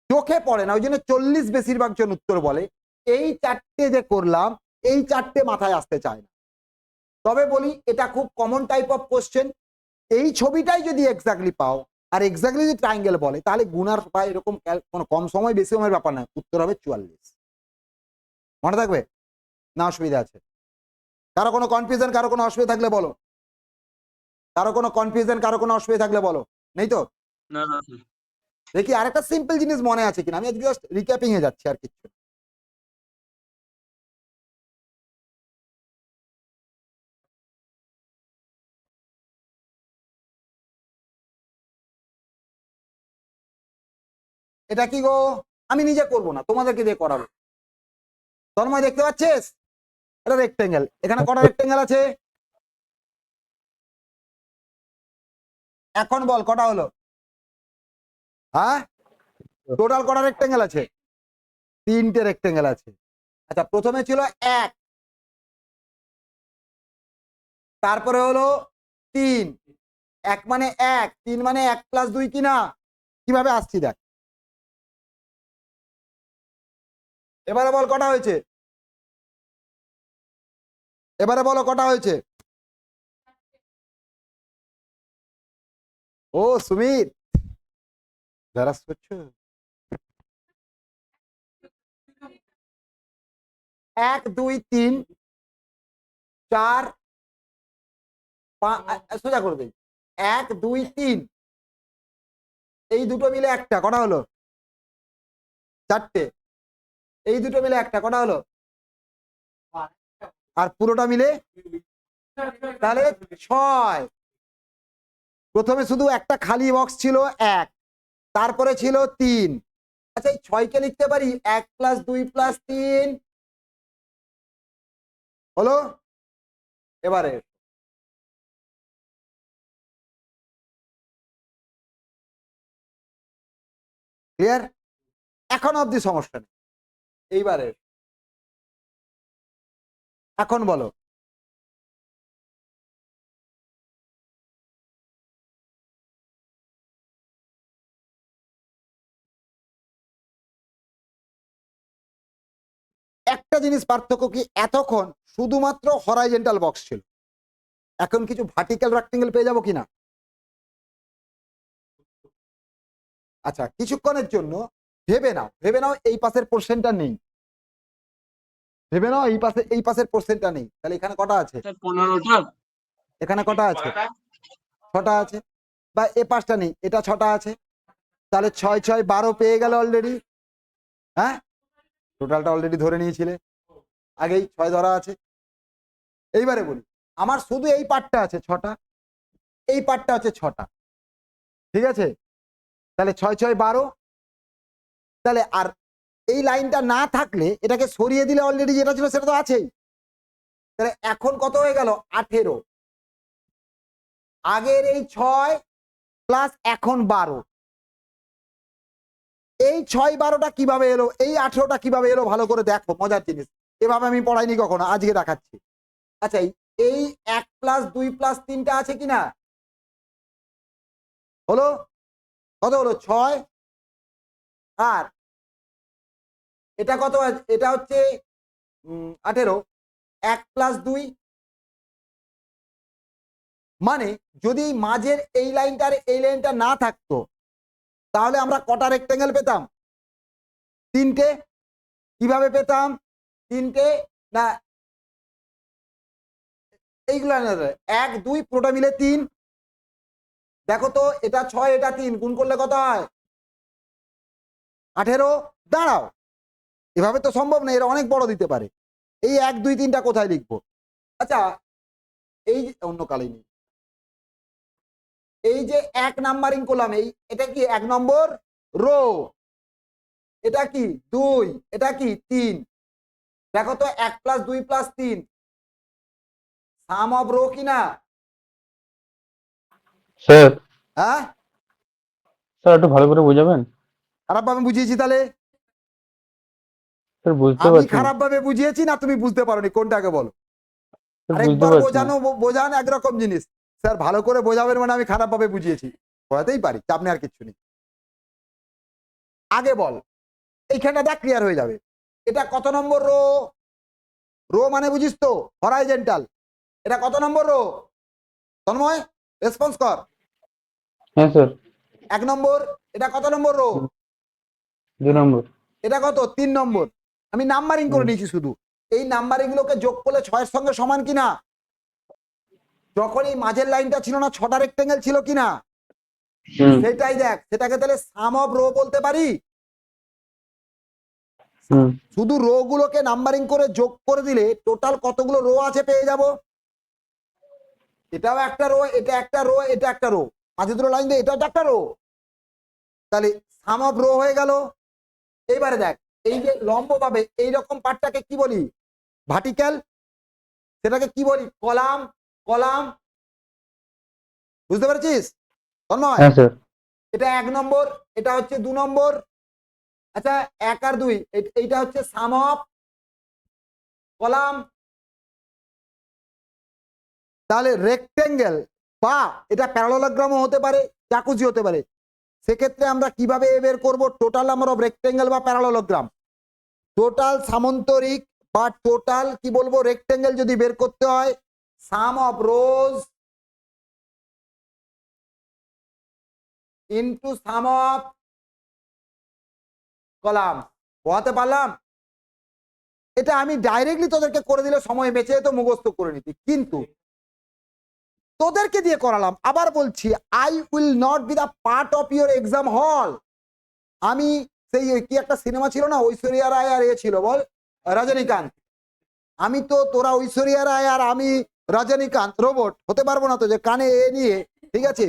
চোখে পড়ে না, ওই জন্য 40 বেশিরভাগ জন উত্তর বলে। এই 4টে যে করলাম, এই 4টে মাথায় আসতে চায় না। তবে বলি এটা খুব কমন টাইপ অফ কোশ্চেন। এই ছবিটাই যদি এক্স্যাক্টলি পাও আর এক্স্যাক্টলি যদি ট্রায়াঙ্গেল বলে, তাহলে গুনার বা এরকম কোনো কম সময় বেশি সময়ের ব্যাপার না, উত্তর হবে 44। মনে থাকবে না? অসুবিধা আছে? কারো কোনো কনফিউশন, কারো কোনো অসুবিধা থাকলে বলো। কারো কোনো কনফিউশন, কারো কোনো অসুবিধা থাকলে বলো। নেই তো? না না দেখি আরেকটা সিম্পল জিনিস মনে আছে কিনা, আমি আজকে জাস্ট রিক্যাপিং এ যাচ্ছি আর কিছু। এটা কি গো? আমি নিজে করবো না, তোমাদেরকে দিয়ে করাবো। তন্ময় দেখতে পাচ্ছিস? এটা রেক্টেঙ্গেল, এখানে কটা রেক্টেঙ্গেল আছে? এখন বল কটা হলো? হ্যাঁ টোটাল কটা রেক্টেঙ্গেল আছে? 3টে রেক্টেঙ্গেল আছে। আচ্ছা প্রথমে ছিল 1, তারপরে হলো 3। 1 মানে 1, 3 মানে 1 প্লাস 2 কিনা? কিভাবে আসছি দেখ। এবারে বল কটা হয়েছে? এবারে বলো কটা হয়েছে? ও সুমিত, যারা করছো 1 2 3 4 সোজা করে দেই 1 2 3 এই দুটো মিলে একটা কটা হলো 4টে, এই দুটো মিলে একটা কটা হলো, আর পুরোটা মিলে তাহলে 6। প্রথমে শুধু একটা খালি বক্স ছিল 1, তারপরে ছিল 3। আচ্ছা এই 6কে লিখতে পারি 1 + 2 + 3 হলো। এবারে ক্লিয়ার, এখন অবধি সমস্যা নেই। এইবারে এখন বলো একটা জিনিস পার্থক্য কি, এতক্ষণ শুধুমাত্র হরাইজন্টাল বক্স ছিল, এখন কিছু ভার্টিক্যাল রেক্টেঙ্গেল পেয়ে যাবো কিনা। আচ্ছা কিছুক্ষণের জন্য ভেবে নাও এই পাশের পোর্শনটা নেই, ভেবে নাও এই পাশের পোর্শনটা নেই, তাহলে এখানে কটা আছে, স্যার 15টা। এখানে কটা আছে, 6টা আছে, বা এ পাশটা নেই, এটা 6টা আছে, তাহলে 6 6 12 পেয়ে গেল অলরেডি। হ্যাঁ টোটালটা অলরেডি ধরে নিয়েছিলে, আগেই 6 ধরা আছে। এইবারে বলি আমার শুধু এই পার্টটা আছে 6টা, এই পার্টটা আছে 6টা, ঠিক আছে, তাহলে 6 6 12। তাহলে আর এই লাইনটা না থাকলে এটাকে সরিয়ে দিলে অলরেডি যেটা ছিল সেটা তো আছেই, তাহলে এখন কত হয়ে গেল 18। আগের এই 6 প্লাস এখন 12, এই 6 12টা কিভাবে এলো, এই 18টা কিভাবে এলো, ভালো করে দেখো, মজার জিনিস, এভাবে আমি পড়াইনি কখনো, আজকে দেখাচ্ছি। আচ্ছা এই 1 + 2 + 3টা আছে কিনা, হলো কত হলো 6, আর এটা কত, এটা হচ্ছে 18, 1 + 2, মানে যদি মাঝের এই লাইনটার এই লাইনটা না থাকতো তাহলে আমরা কটা রেক্টেঙ্গেল পেতাম, 3টে। কিভাবে পেতাম 3টে, না এইগুলো 1 2 পুরোটা মিলে 3, দেখো তো এটা 6 এটা 3 গুণ করলে কত হয় 18। দাঁড়াও এভাবে তো সম্ভব না, এরা অনেক বড় দিতে পারে, এই 1 2 3টা কোথায় লিখবো। আচ্ছা এই অন্য কালেই নেই, এই যে 1 নাম্বারিং করলাম, এটা কি 1 নম্বর রো, এটা কি 2, এটা কি 3, দেখো তো 1 + 2 + 3 সাম অফ রো কিনা। স্যার হ্যাঁ স্যার একটু ভালো করে বোঝাবেন। খারাপ ভাবে বুঝিয়েছি, তাহলে স্যার বুঝতে আমি পারছি না। খারাপ ভাবে বুঝিয়েছি না তুমি বুঝতে পারোনি, কোনটাকে বলো। স্যার বুঝতে আরেকবার পারছি না। বোঝান একরকম জিনিস, স্যার ভালো করে বোঝাবেন মানে আমি খারাপ ভাবে বুঝিয়েছি, বোঝাতেই পারি, চাপ নেই, আর কিচ্ছু নেই। আগে বল, এইখানটা দেখ ক্লিয়ার হয়ে যাবে। এটা কত নম্বর রো, রো মানে বুঝিস তো হরাইজন্টাল, এটা কত নম্বর রো তন্ময়, রেসপন্স কর। হ্যাঁ স্যার। 1 নম্বর, এটা কত নম্বর রো, 2 নম্বর। এটা কত 3 নম্বর। আমি নাম্বারিং করে নিয়েছি শুধু, এই নাম্বারিং গুলোকে যোগ করলে 6 এর সঙ্গে সমান কিনা, যখন এই মাঝের লাইনটা ছিল না 6টা রেক্টেঙ্গেল ছিল কিনা, সেটাই দেখ, সেটাকে তাহলে সাম অফ রো বলতে পারি। শুধু রো গুলোকে নাম্বারিং করে যোগ করে দিলে টোটাল কতগুলো রো আছে পেয়ে যাব। এটাও একটা রো, এটা একটা রো, এটা একটা রো, মাঝে দুটো লাইন দিয়ে এটাও একটা রো, তাহলে সাম অফ রো হয়ে গেল। এইবারে দেখ এই যে লম্ব পাবে এইরকম পার্টটাকে কি বলি, ভার্টিক্যাল, সেটাকে কি বলি কলাম, কলাম, বুঝতে পেরেছিস তন্ময়। হ্যাঁ স্যার। এটা 1 নম্বর, এটা হচ্ছে 2 নম্বর। আচ্ছা 1 আর 2 এইটা হচ্ছে সাম অফ কলাম। তাহলে রেক্টেঙ্গেল বা এটা প্যারালোগ্রামও হতে পারে, যা খুশি হতে পারে, সেক্ষেত্রে আমরা কিভাবে বের করব টোটাল নাম্বার অফ রেক্টেঙ্গেল বা প্যারালোগ্রাম। টোটাল সামান্তরিক বা টোটাল কি বলবো রেক্টেঙ্গেল যদি বের করতে হয়, sum of rows into sum of column, বোঝাতে পারলাম। এটা আমি ডাইরেক্টলি তোদেরকে করে দিলে সময় বেঁচে যেত, মুখস্থ করে নিতি, কিন্তু তোদেরকে দিয়ে করালাম। আবার বলছি, I will not be the part of your exam হল। আমি সেই কি একটা সিনেমা ছিল না, ঐশ্বরিয়া রায় আর এ ছিল বল, রজনীকান্ত। আমি তো তোরা ঐশ্বরিয়া রায় আর আমি রজনীকান্ত রোবট হতে পারবো না তো, যে কানে এ নিয়ে, ঠিক আছে,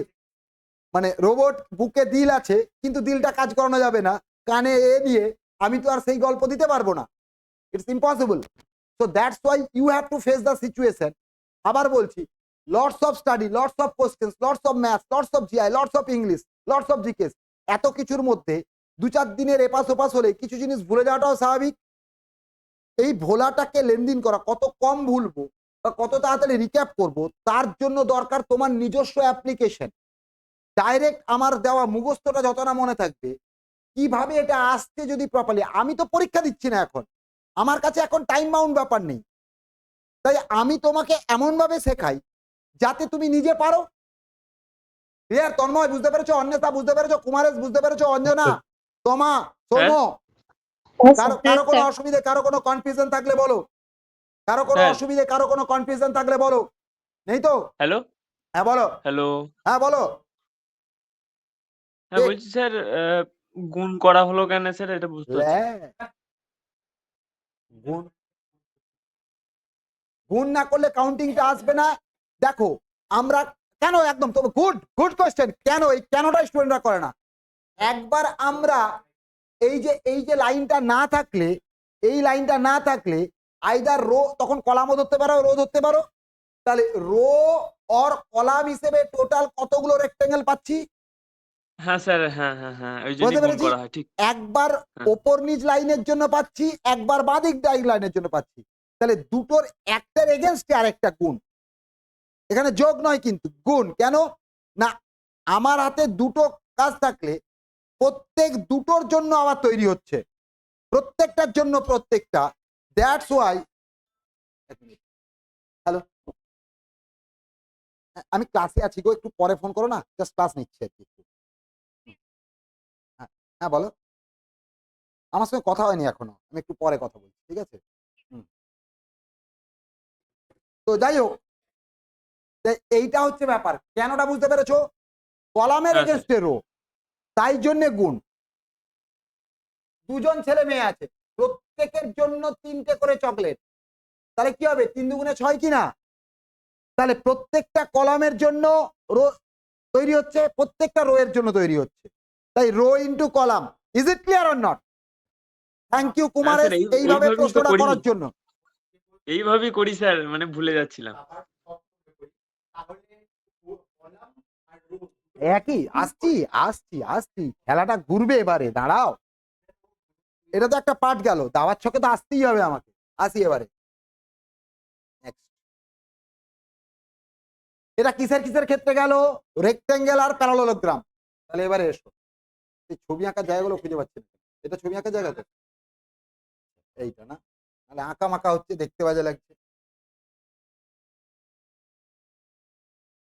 মানে রোবট বুকে দিল আছে কিন্তু দিলটা কাজ করানো যাবে না, কানে এ নিয়ে আমি তো আর সেই গল্প দিতে পারবো না, it's impossible. So that's why you have to face the situation. আবার বলছি, lots of study, lots of questions, lots of maths, lots of GI, lots of English, lots of GKs, এত কিছুর মধ্যে 2-4 দিনের এপাশ ওপাশ হলে কিছু জিনিস ভুলে যাওয়াটাও স্বাভাবিক। এই ভোলাটাকে লেনদেন করা, কত কম ভুলবো বা কত তাড়াতাড়ি রিক্যাপ করব, তার জন্য দরকার তোমার নিজস্ব অ্যাপ্লিকেশন। ডাইরেক্ট আমার দেওয়া মুখস্থটা যত না মনে থাকবে, কিভাবে এটা আসছে যদি প্রপারলি, আমি তো পরীক্ষা দিচ্ছি না এখন, আমার কাছে এখন টাইম বাউন্ড ব্যাপার নেই, তাই আমি তোমাকে এমন ভাবে শেখাই যাতে তুমি নিজে পারো। ক্লিয়ার? তন্ময় বুঝতে পেরেছো, অন্বেষা বুঝতে পেরেছো, কুমারেশ বুঝতে পেরেছো, অঞ্জনা, তোমা, সৌম্য, হ্যাঁ কারো স্যার। কারো কোনো অসুবিধে, কারো কোনো কনফিউশন থাকলে বলো, কারো কোনো স্যার। অসুবিধে, কারো কোনো কনফিউশন থাকলে বলো। নেই তো? হ্যালো হ্যাঁ বলো, হ্যালো হ্যাঁ বলো। হ্যাঁ বলছি স্যার, গুণ করা হলো কেন স্যার, এটা বুঝতে পারছি না। গুণ গুণ না করলে কাউন্টিংটা আসবে না। দেখো আমরা কেন, একদম তো গুড গুড কোয়েশ্চেন, কেন এই কেনটা স্টুডেন্টরা করে না। একবার আমরা এই যে লাইনটা না থাকলে, এই লাইনটা না থাকলে আইদার রো, তখন কলামও ধরতে পারো, রো ধরতে পারো, তাহলে রো অর কলাম হিসেবে টোটাল কতগুলো রেক্টেঙ্গেল পাচ্ছি হ্যাঁ স্যার, হ্যাঁ হ্যাঁ হ্যাঁ, ওই জন্যই বুঝতে গুণ পেরেছি? করা হয়, ঠিক। একবার হ্যাঁ। ওপর নিচ লাইনের জন্য পাচ্ছি, একবার বাদিক লাইনের জন্য পাচ্ছি, তাহলে দুটোর একটার এগেনস্টে আরেকটা গুণ। এখানে যোগ নয় কিন্তু গুণ। কেন না, আমার হাতে দুটো কাজ থাকলে প্রত্যেক দুটোর জন্য আবার তৈরি হচ্ছে, প্রত্যেকটার জন্য প্রত্যেকটা। দ্যাটস ওয়াই, হ্যালো, আমি ক্লাসে আছি গো, একটু পরে ফোন করো না, জাস্ট ক্লাস নিচ্ছি আর কি একটু। হ্যাঁ হ্যাঁ বলো, আমার সঙ্গে কথা হয়নি এখনো, আমি একটু পরে কথা বলছি, ঠিক আছে? তো যাই হোক, এইটা হচ্ছে ব্যাপার। কেনটা বুঝতে পেরেছো? কলামের হ্যাঁ স্যার। এগেনস্টে রো, তাই জন্য গুণ। দুজন ছেলে মেয়ে আছে, প্রত্যেকের জন্য 3টে করে চকলেট, তাহলে কি হবে, 3 দুগুণে 6 কিনা? তাহলে প্রত্যেকটা কলামের জন্য রো তৈরি হচ্ছে, প্রত্যেকটা রো এর জন্য তৈরি হচ্ছে, তাই row into column. Is it clear or not? Thank you Kumaresh, sir, এইভাবে এইভাবেই তো প্রশ্নটা করি, করার জন্য। এইভাবেই করি স্যার, মানে ভুলে যাচ্ছিলাম। একই, আসছি আসছি আসছি, খেলাটা ঘুরবে এবারে, দাঁড়াও। এটা তো একটা পার্ট গেল, দাওয়ার ছকে তো আসতেই হবে আমাকে। আসি এবারে, Next. এটা কিসের কিসের ক্ষেত্রে গেল? রেক্টেঙ্গেল আর প্যারালোগ্রাম। তাহলে এবারে এসো, এই ছবি আঁকার জায়গাগুলো খুঁজে পাচ্ছি না। এটা ছবি আঁকার জায়গা তো, এইটা না, তাহলে আঁকা মাকা হচ্ছে, দেখতে বাজে লাগছে।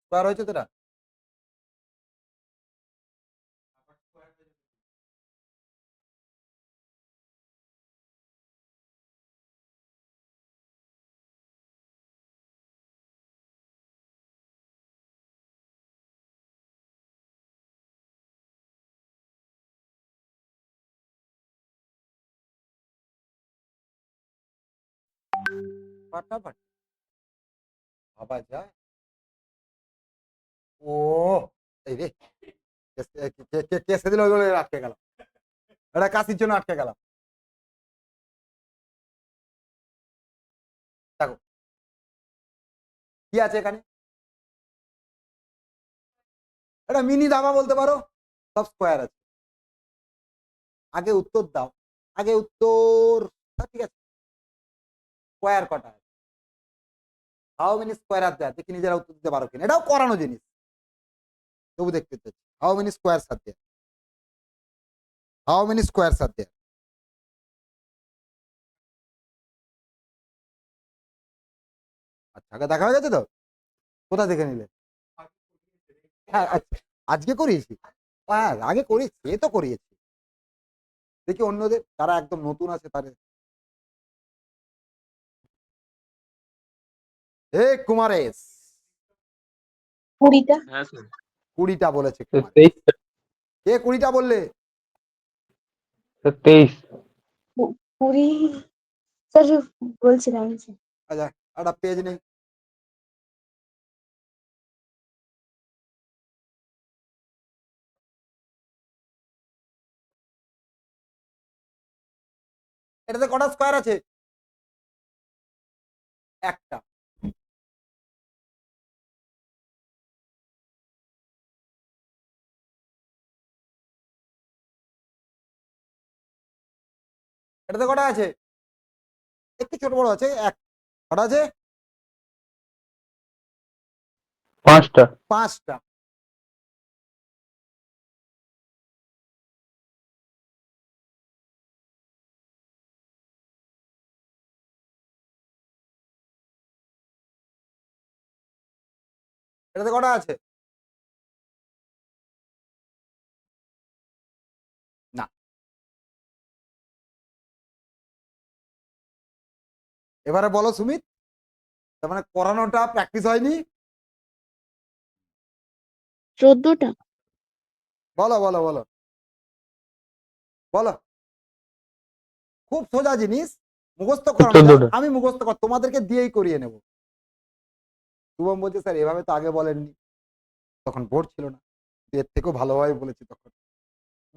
স্কোয়ার হয়েছে তো এটা? ফাটাফাট ভাবা যায়। ও এই রে, কেসে দিল, ওইগুলো আটকে গেল, এটা কাশির জন্য আটকে গেলাম। দেখো কি আছে এখানে, এটা মিনি ধাবা বলতে পারো, সব স্কোয়ার আছে। আগে উত্তর দাও, আগে উত্তর। ঠিক আছে, স্কোয়ার কটা আছে, হাউ মেনি স্কোয়ার আর দেয়ার, দেখি নিজেরা উত্তর দিতে পারো কিনা, এটাও করানো জিনিস, তবু দেখতে চাচ্ছি। How many square are there, how many square are there. আচ্ছা আগে দেখা হয়ে গেছে তো, কোথা দেখে নিলে? হ্যাঁ আচ্ছা, আজকে করিয়েছি, হ্যাঁ আগে করিয়েছি, এ তো করিয়েছি। দেখি অন্যদের, তারা একদম নতুন আছে তাদের হে কুমারেশ, 20টা। হ্যাঁ স্যার। 20টা বলেছে স্যার কুমার। 23, কে 20টা বললে? স্যার 23। 20 স্যার বলছিলাম যে আচ্ছা, একটা পেজ নেই। এটাতে কটা স্কোয়ার আছে? একটা। এটাতে কটা আছে? একটু ছোট বড় আছে, এক। কটা আছে? 5টা। 5টা। এটাতে কটা আছে? না। এবারে বলো সুমিত, তার মানে করানোটা প্র্যাকটিস হয়নি। 14টা। বলো বলো বলো বলো। খুব সোজা জিনিস, মুখস্থ করানো যায়। 14টা। আমি মুখস্থ কর, তোমাদেরকে দিয়েই করিয়ে নেব। শুভম বলছে স্যার এভাবে তো আগে বলেননি, তখন বোর্ড ছিল না। এর থেকেও ভালোভাবে বলেছি, তখন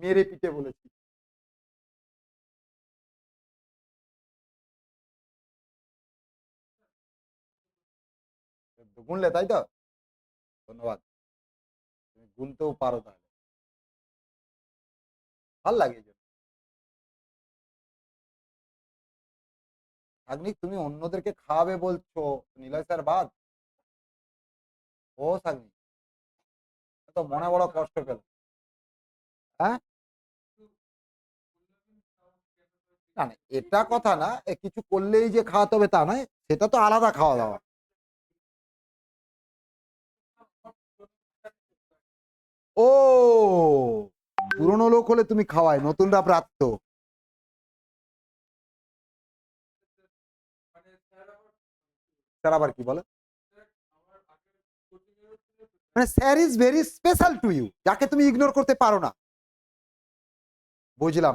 মেরে পিঠে বলেছি। গুনলে তাই তো? ধন্যবাদ, তুমি গুনতেও পারো, তাহলে ভাল লাগে এই জন্য। আগ্নি তুমি অন্যদেরকে খাওয়াবে বলছো, নিলয় স্যার বাদ। ও সাগ্নি, তো মনে বড় কষ্ট পেল। হ্যাঁ, না না, এটা কথা না, কিছু করলেই যে খাওয়াতে হবে তা নয়, সেটা তো আলাদা খাওয়া দাওয়া। ও, পুরনো লোক হলে তুমি খাওয়াই, নতুনরা প্রাপ্ত। স্যার আবার কি বলে? মানে sir is very special to you, যাকে তুমি ইগনোর করতে পারো না। বুঝলাম,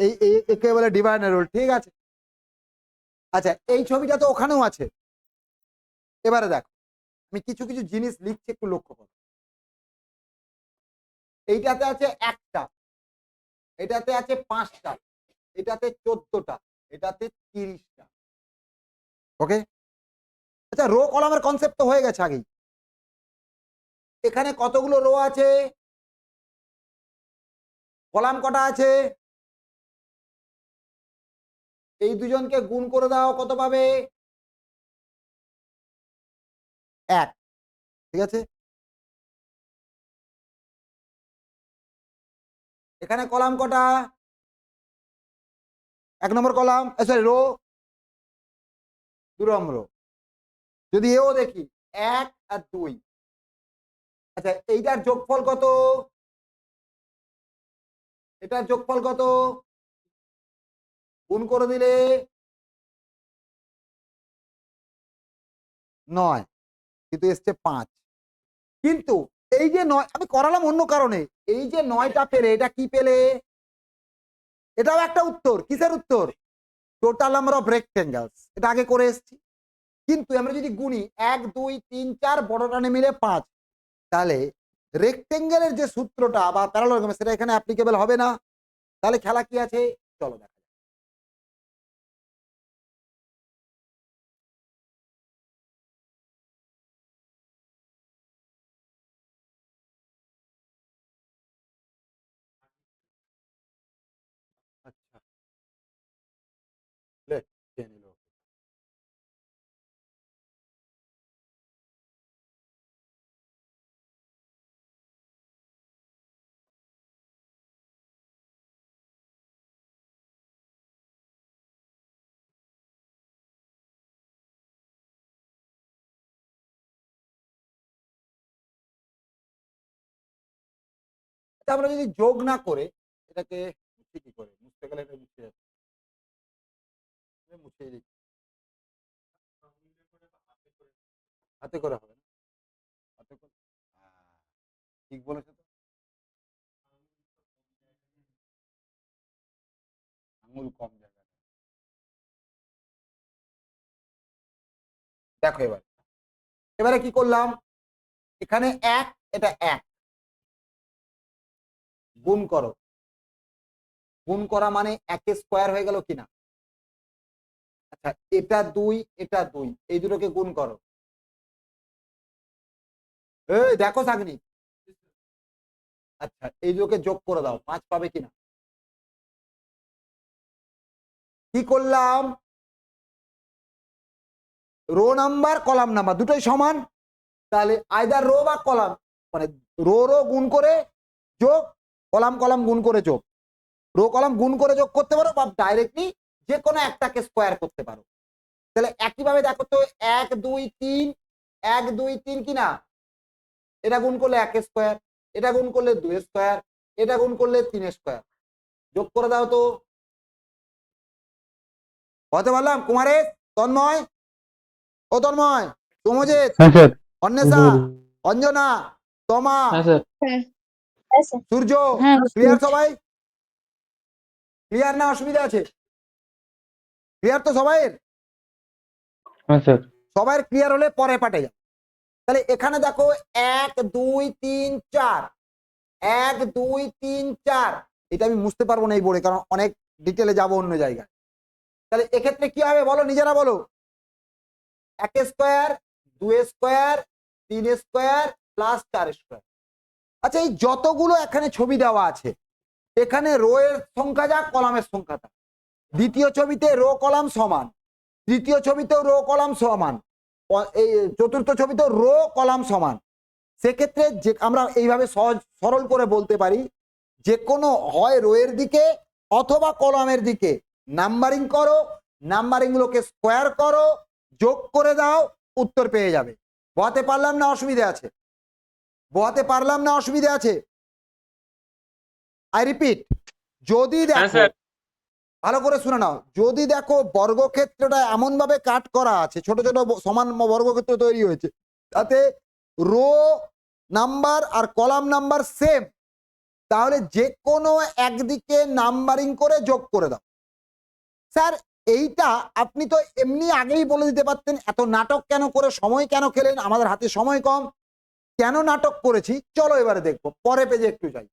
এই একে বলে ডিভাইন রোল, ঠিক আছে। আচ্ছা, এই ছবিটা তো ওখানেও আছে। এবারে দেখো, আমি কিছু কিছু জিনিস লিখছি, একটু লক্ষ্য করো। এইটাতে আছে একটা, এটাতে আছে 5টা, এটাতে 14টা, এটাতে 30টা। ওকে, আচ্ছা রো কলামের কনসেপ্ট তো হয়ে গেছে আগেই। এখানে কতগুলো রো আছে, কলাম কটা আছে? এই দুজনকে গুণ করে দাও, কত পাবে? 1। ঠিক আছে, এখানে কলাম কটা? 1 নম্বর কলাম, সরি রো, 2 নম্বর রো। যদি এও দেখি 1 আর 2। আচ্ছা, এইটার যোগফল কত? এটার যোগফল কত? গুণ করে দিলে 9, কিন্তু এসছে 5। কিন্তু এই যে 9 আমি করালাম অন্য কারণে, এই যে 9টা পেলে, এটা কি পেলে? এটাও একটা উত্তর। কিসের উত্তর? টোটাল নাম্বার অফ রেক্টেঙ্গেলস, এটা আগে করে এসেছি। কিন্তু আমরা যদি গুনি 1 2 3 4, বড়টা মিলে 5, তাহলে রেক্টেঙ্গেলের যে সূত্রটা বা প্যারালোগ্রাম, সেটা এখানে অ্যাপ্লিকেবল হবে না। তাহলে খেলা কি আছে, চলো দেখা যাক। আচ্ছা, লে, খেয়ে নিল। আচ্ছা, আমরা যদি যোগ না করে এটাকে মুছি, কি করে মুছতে গেলে এটা মুছে যাচ্ছে, মুছে দিচ্ছি। হাতে করে হবে না, হাতে করে। হ্যাঁ, ঠিক বলেছো তো। আঙুল কম জায়গা। দেখো এবারে কি করলাম, এখানে এক, এটা এক, গুণ করো। গুণ করা মানে একে স্কোয়ার হয়ে গেল কিনা। আচ্ছা, এটা দুই, এটা দুই, এই দুটোকে গুণ করো। এই দেখো সাগনি, আচ্ছা এই দুটোকে যোগ করে দাও, 5 পাবে কিনা। কি করলাম, রো নাম্বার কলাম নাম্বার দুটোই সমান, তাহলে আইদার রো বা কলাম, মানে রো রো গুণ করে যোগ, কলাম কলাম গুণ করে যোগ। রো কলাম গুণ করে যোগ করতে পারো বা ডাইরেক্টলি যে কোনো একটাকে স্কোয়ার করতে পারো। তাহলে একইভাবে দেখো তো, 1 2 3, 1 2 3 কিনা, এটা গুণ করলে 1 স্কোয়ার, এটা গুণ করলে 2 স্কোয়ার, এটা গুণ করলে 3 স্কোয়ার, যোগ করে দাও তো। বলতে পারলাম কুমারেশ, তন্ময়, ও তন্ময়, সুমজিৎ, হ্যাঁ স্যার, অন্বেষা, অঞ্জনা, তমা, হ্যাঁ স্যার, হ্যাঁ হ্যাঁ স্যার সূর্য, হ্যাঁ ক্লিয়ার সবাই? ক্লিয়ার না অসুবিধা আছে? ক্লিয়ার তো সবাইয়ের? হ্যাঁ স্যার, সবাই ক্লিয়ার হলে পরে পাঠে যাও। তাহলে এখানে দেখো 1 2 3 4, 1 2 3 4, এটা আমি মুছতে পারবো না এই বোর্ডে, কারণ অনেক ডিটেলে যাবো অন্য জায়গায়। তাহলে এক্ষেত্রে কি হবে বলো, নিজেরা বলো। 1 square, 2 square, 3 square plus 4 square. আচ্ছা, এই যতগুলো এখানে ছবি দেওয়া আছে, এখানে রো এর সংখ্যা যা, কলামের সংখ্যা তা। দ্বিতীয় ছবিতে রো কলাম সমান, তৃতীয় ছবিতেও রো কলাম সমান, এই চতুর্থ ছবিতেও রো কলাম সমান। সেক্ষেত্রে যে আমরা এইভাবে সহজ সরল করে বলতে পারি, যে কোনো হয় রো এর দিকে অথবা কলামের দিকে নাম্বারিং করো, নাম্বারিং গুলোকে স্কোয়ার করো, যোগ করে দাও, উত্তর পেয়ে যাবে। বোঝাতে পারলাম না অসুবিধা আছে? বোঝাতে পারলাম না অসুবিধা আছে? আই রিপিট, যদি হ্যাঁ দেখো, স্যার। ভালো করে শুনে নাও, যদি দেখো বর্গক্ষেত্রটা এমন ভাবে কাট করা আছে, ছোট ছোট সমান বর্গক্ষেত্র তৈরি হয়েছে, তাতে রো নাম্বার আর কলাম নাম্বার সেম, তাহলে যে কোনো একদিকে নাম্বারিং করে যোগ করে দাও। স্যার এইটা আপনি তো এমনি আগেই বলে দিতে পারতেন, এত নাটক কেন করে, সময় কেন খেলেন? আমাদের হাতে সময় কম, কেন নাটক করেছি চলো এবারে দেখবো, পরে পেজে একটু যাই।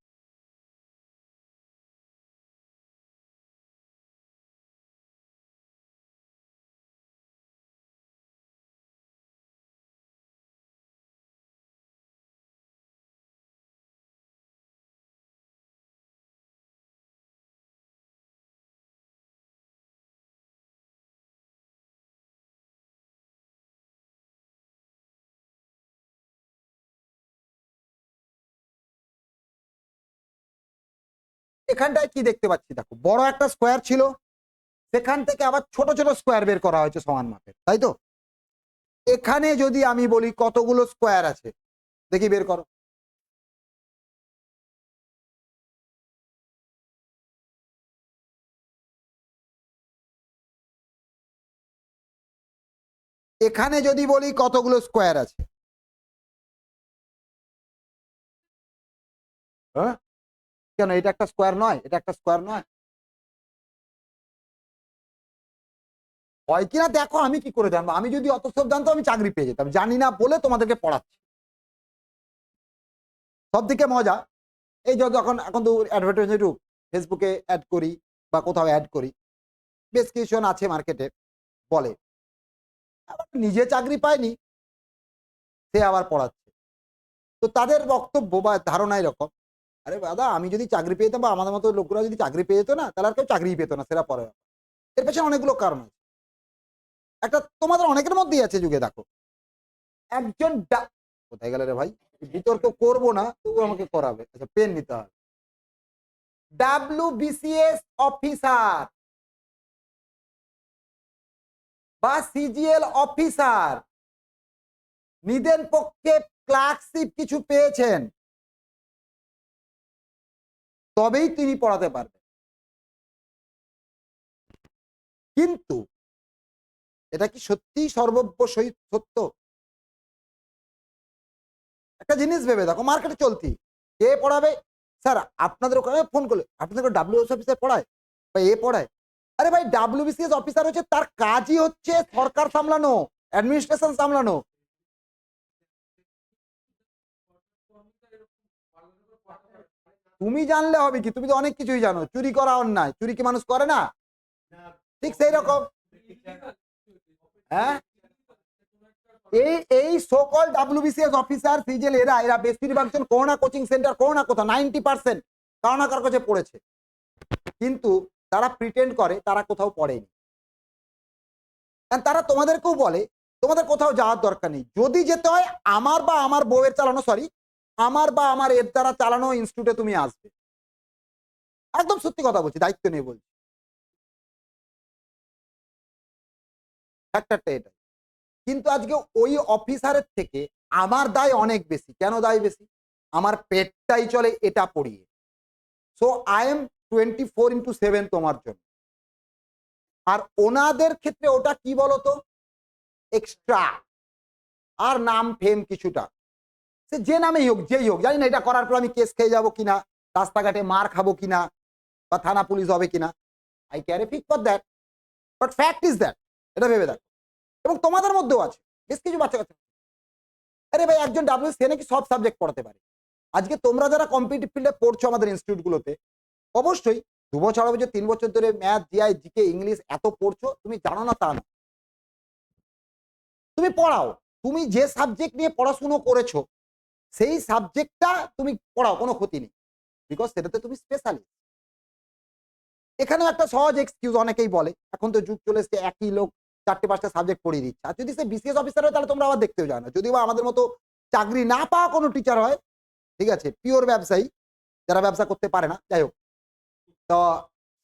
এখানটায় কি দেখতে পাচ্ছি দেখো, বড় একটা স্কোয়ার ছিল, সেখান থেকে আবার ছোট ছোট স্কোয়ার বের করা হয়েছে সমান মাপের, তাই তো? এখানে যদি আমি বলি কতগুলো স্কোয়ার আছে, দেখি বের করো। এখানে যদি বলি কতগুলো স্কোয়ার আছে, হ্যাঁ কেন এটা একটা স্কোয়ার নয়? এটা একটা স্কোয়ার নয়? হয় কিনা দেখো, আমি কি করে জানবো? আমি যদি অত সব জানতো আমি চাকরি পেয়ে যেতাম, জানি না বলে তোমাদেরকে পড়াচ্ছি। সব থেকে মজা এই যে যখন এখন তো অ্যাডভার্টাইজ একটু ফেসবুকে অ্যাড করি বা কোথাও অ্যাড করি, বেশ কিছুজন আছে মার্কেটে বলে, আবার নিজে চাকরি পায়নি সে আবার পড়াচ্ছে। তো তাদের বক্তব্য বা ধারণা এরকম, আরে দাদা আমি যদি চাকরি পেয়ে যেতাম বা আমাদের মতো লোকরা যদি চাকরি পেয়ে যেত না, তাহলে আর কেউ চাকরিই পেতো না, সেটা পরে। এর পেছনে অনেকগুলো কারণ আছে, একটা তোমাদের অনেকের মধ্যেই আছে, যুগে দেখো একজন কোথায় গেলে রে ভাই, বিতর্ক করবো না, তবু আমাকে করাবে। আচ্ছা পেন নিতে হবে। WBCS অফিসার বা CGL অফিসার নিদেন পক্ষে ক্লার্কশিপ কিছু পেয়েছেন, তবেই তিনি পড়াতে পারবেন। কিন্তু এটা কি সত্যি সর্বস্ব সত্য? একটা জিনিস ভেবে দেখো, মার্কেটে চলতি কে পড়াবে? স্যার আপনাদের ওখানে ফোন করলে আপনাদের ডাব্লিউএস অফিসার পড়ায় বা এ পড়ায়। আরে ভাই, ডাব্লিউবিসিএস অফিসার হচ্ছে, তার কাজই হচ্ছে সরকার সামলানো, অ্যাডমিনিস্ট্রেশন সামলানো। তুমি জানলে হবে কি? তুমি তো অনেক কিছুই জানো। চুরি করা অন্যায়, চুরি কি মানুষ করে না? ঠিক সেই রকম। হ্যাঁ, এই এই সোকল ডাব্লিউবিসিএস অফিসার সিজেল এরা এরা বেশিরভাগ জন করোনা কোচিং সেন্টার, করোনা কোথাও 90% কারো না কারো কাছে পড়েছে, কিন্তু তারা প্রিটেন্ড করে তারা কোথাও পড়েনি। তারা তোমাদেরকেও বলে তোমাদের কোথাও যাওয়ার দরকার নেই, যদি যেতে হয় আমার বা আমার বউয়ের চালানো, সরি আমার বা আমার এর দ্বারা চালানো ইনস্টিটিউটে তুমি আসবে। একদম সত্যি কথা বলছি, দায়িত্ব নিয়ে বলছি, ফ্যাক্টরটা এটা। কিন্তু আজকে ওই অফিসারের থেকে আমার দায় অনেক বেশি। কেন দায় বেশি? আমার পেটটাই চলে এটা পড়িয়ে। সো আই এম 24/7 তোমার জন্য। আর ওনাদের ক্ষেত্রে ওটা কি বলতো, এক্সট্রা আর নাম ফেম কিছুটা, সে যে নামেই হোক যেই হোক, জানি না এটা করার পর আমি কেস খেয়ে যাবো কিনা, রাস্তাঘাটে মার খাবো কিনা, বা থানা পুলিশ হবে কিনা, I care a pick for that, but fact is that. এটা ভেবে দেখো। এবং তোমাদের মধ্যেও আছে বেশ কিছু বাচ্চা কাচ্চা, আরে ভাই একজন ডাব্লিউসি নাকি সব সাবজেক্ট পড়াতে পারে। আজকে তোমরা যারা কম্পিটিটিভ ফিল্ডে পড়ছো আমাদের ইনস্টিটিউটগুলোতে, অবশ্যই 2 বছর 2 বছর 3 বছর ধরে ম্যাথ, জিআই, জিকে, ইংলিশ এত পড়ছো, তুমি জানো না তা না। তুমি পড়াও, তুমি যে সাবজেক্ট নিয়ে পড়াশুনো করেছো সেই সাবজেক্টটা তুমি পড়াও, কোনো ক্ষতি নেই, বিকজ সেটাতে তুমি স্পেশালিস্ট। এখানেও একটা সহজ এক্সকিউজ অনেকেই বলে, এখন তো যুগ চলে এসছে একই লোক 4টে-5টা সাবজেক্ট পড়িয়ে দিচ্ছে। আর যদি সে বিসিএস অফিসার হয় তাহলে তোমরা আবার দেখতেও যাও না। যদিও বা আমাদের মতো চাকরি না পাওয়া কোনো টিচার হয়, ঠিক আছে, পিওর ব্যবসায়ী যারা ব্যবসা করতে পারে না, যাই হোক, তো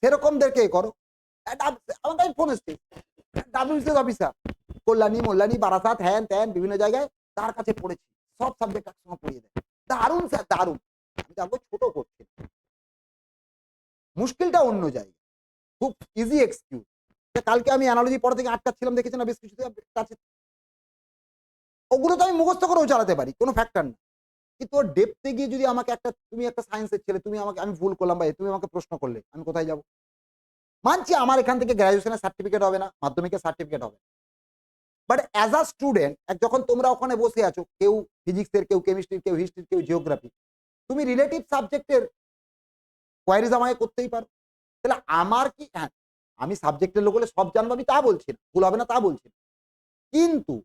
সেরকমদেরকে করো। আমাকে ফোন এসছে, ডাব্লিউবিসিএস অফিসার কল্যাণী মোল্লানি বারাসাত হ্যান ত্যান বিভিন্ন জায়গায়, তার কাছে পড়েছি, সব সাবজেক্ট একসঙ্গে পড়িয়ে দেয়। দারুণ স্যার, দারুণ। আমি তারপর ছোট করছি, মুশকিলটা অন্য জায়গায়। খুব ইজি এক্সকিউজ। কালকে আমি অ্যানালজি পড়া থেকে আটকাচ্ছিলাম, দেখেছি না বেশ কিছু কাছে, ওগুলো তো আমি মুখস্থ করেও চালাতে পারি, কোনো ফ্যাক্টর না। কিন্তু ওর ডেপথে গিয়ে যদি আমাকে তুমি একটা সায়েন্সের ছেলে, তুমি আমাকে, আমি ভুল করলাম ভাই, তুমি আমাকে প্রশ্ন করলে, আমি কোথায় যাব? মানছি আমার এখান থেকে গ্র্যাজুয়েশনের সার্টিফিকেট হবে না, মাধ্যমিকের সার্টিফিকেট হবে, বাট অ্যাজ আ স্টুডেন্ট যখন তোমরা ওখানে বসে আছো, কেউ ফিজিক্সের, কেউ কেমিস্ট্রির, কেউ হিস্ট্রির, কেউ জিওগ্রাফি, তুমি রিলেটিভ সাবজেক্টের কোয়ারিজ আমাকে করতেই পারো। তাহলে আমার কি, হ্যাঁ আমি সাবজেক্টের লোক হলে সব জানবো আমি তা বলছি না, ভুল হবে না তা বলছি না, কিন্তু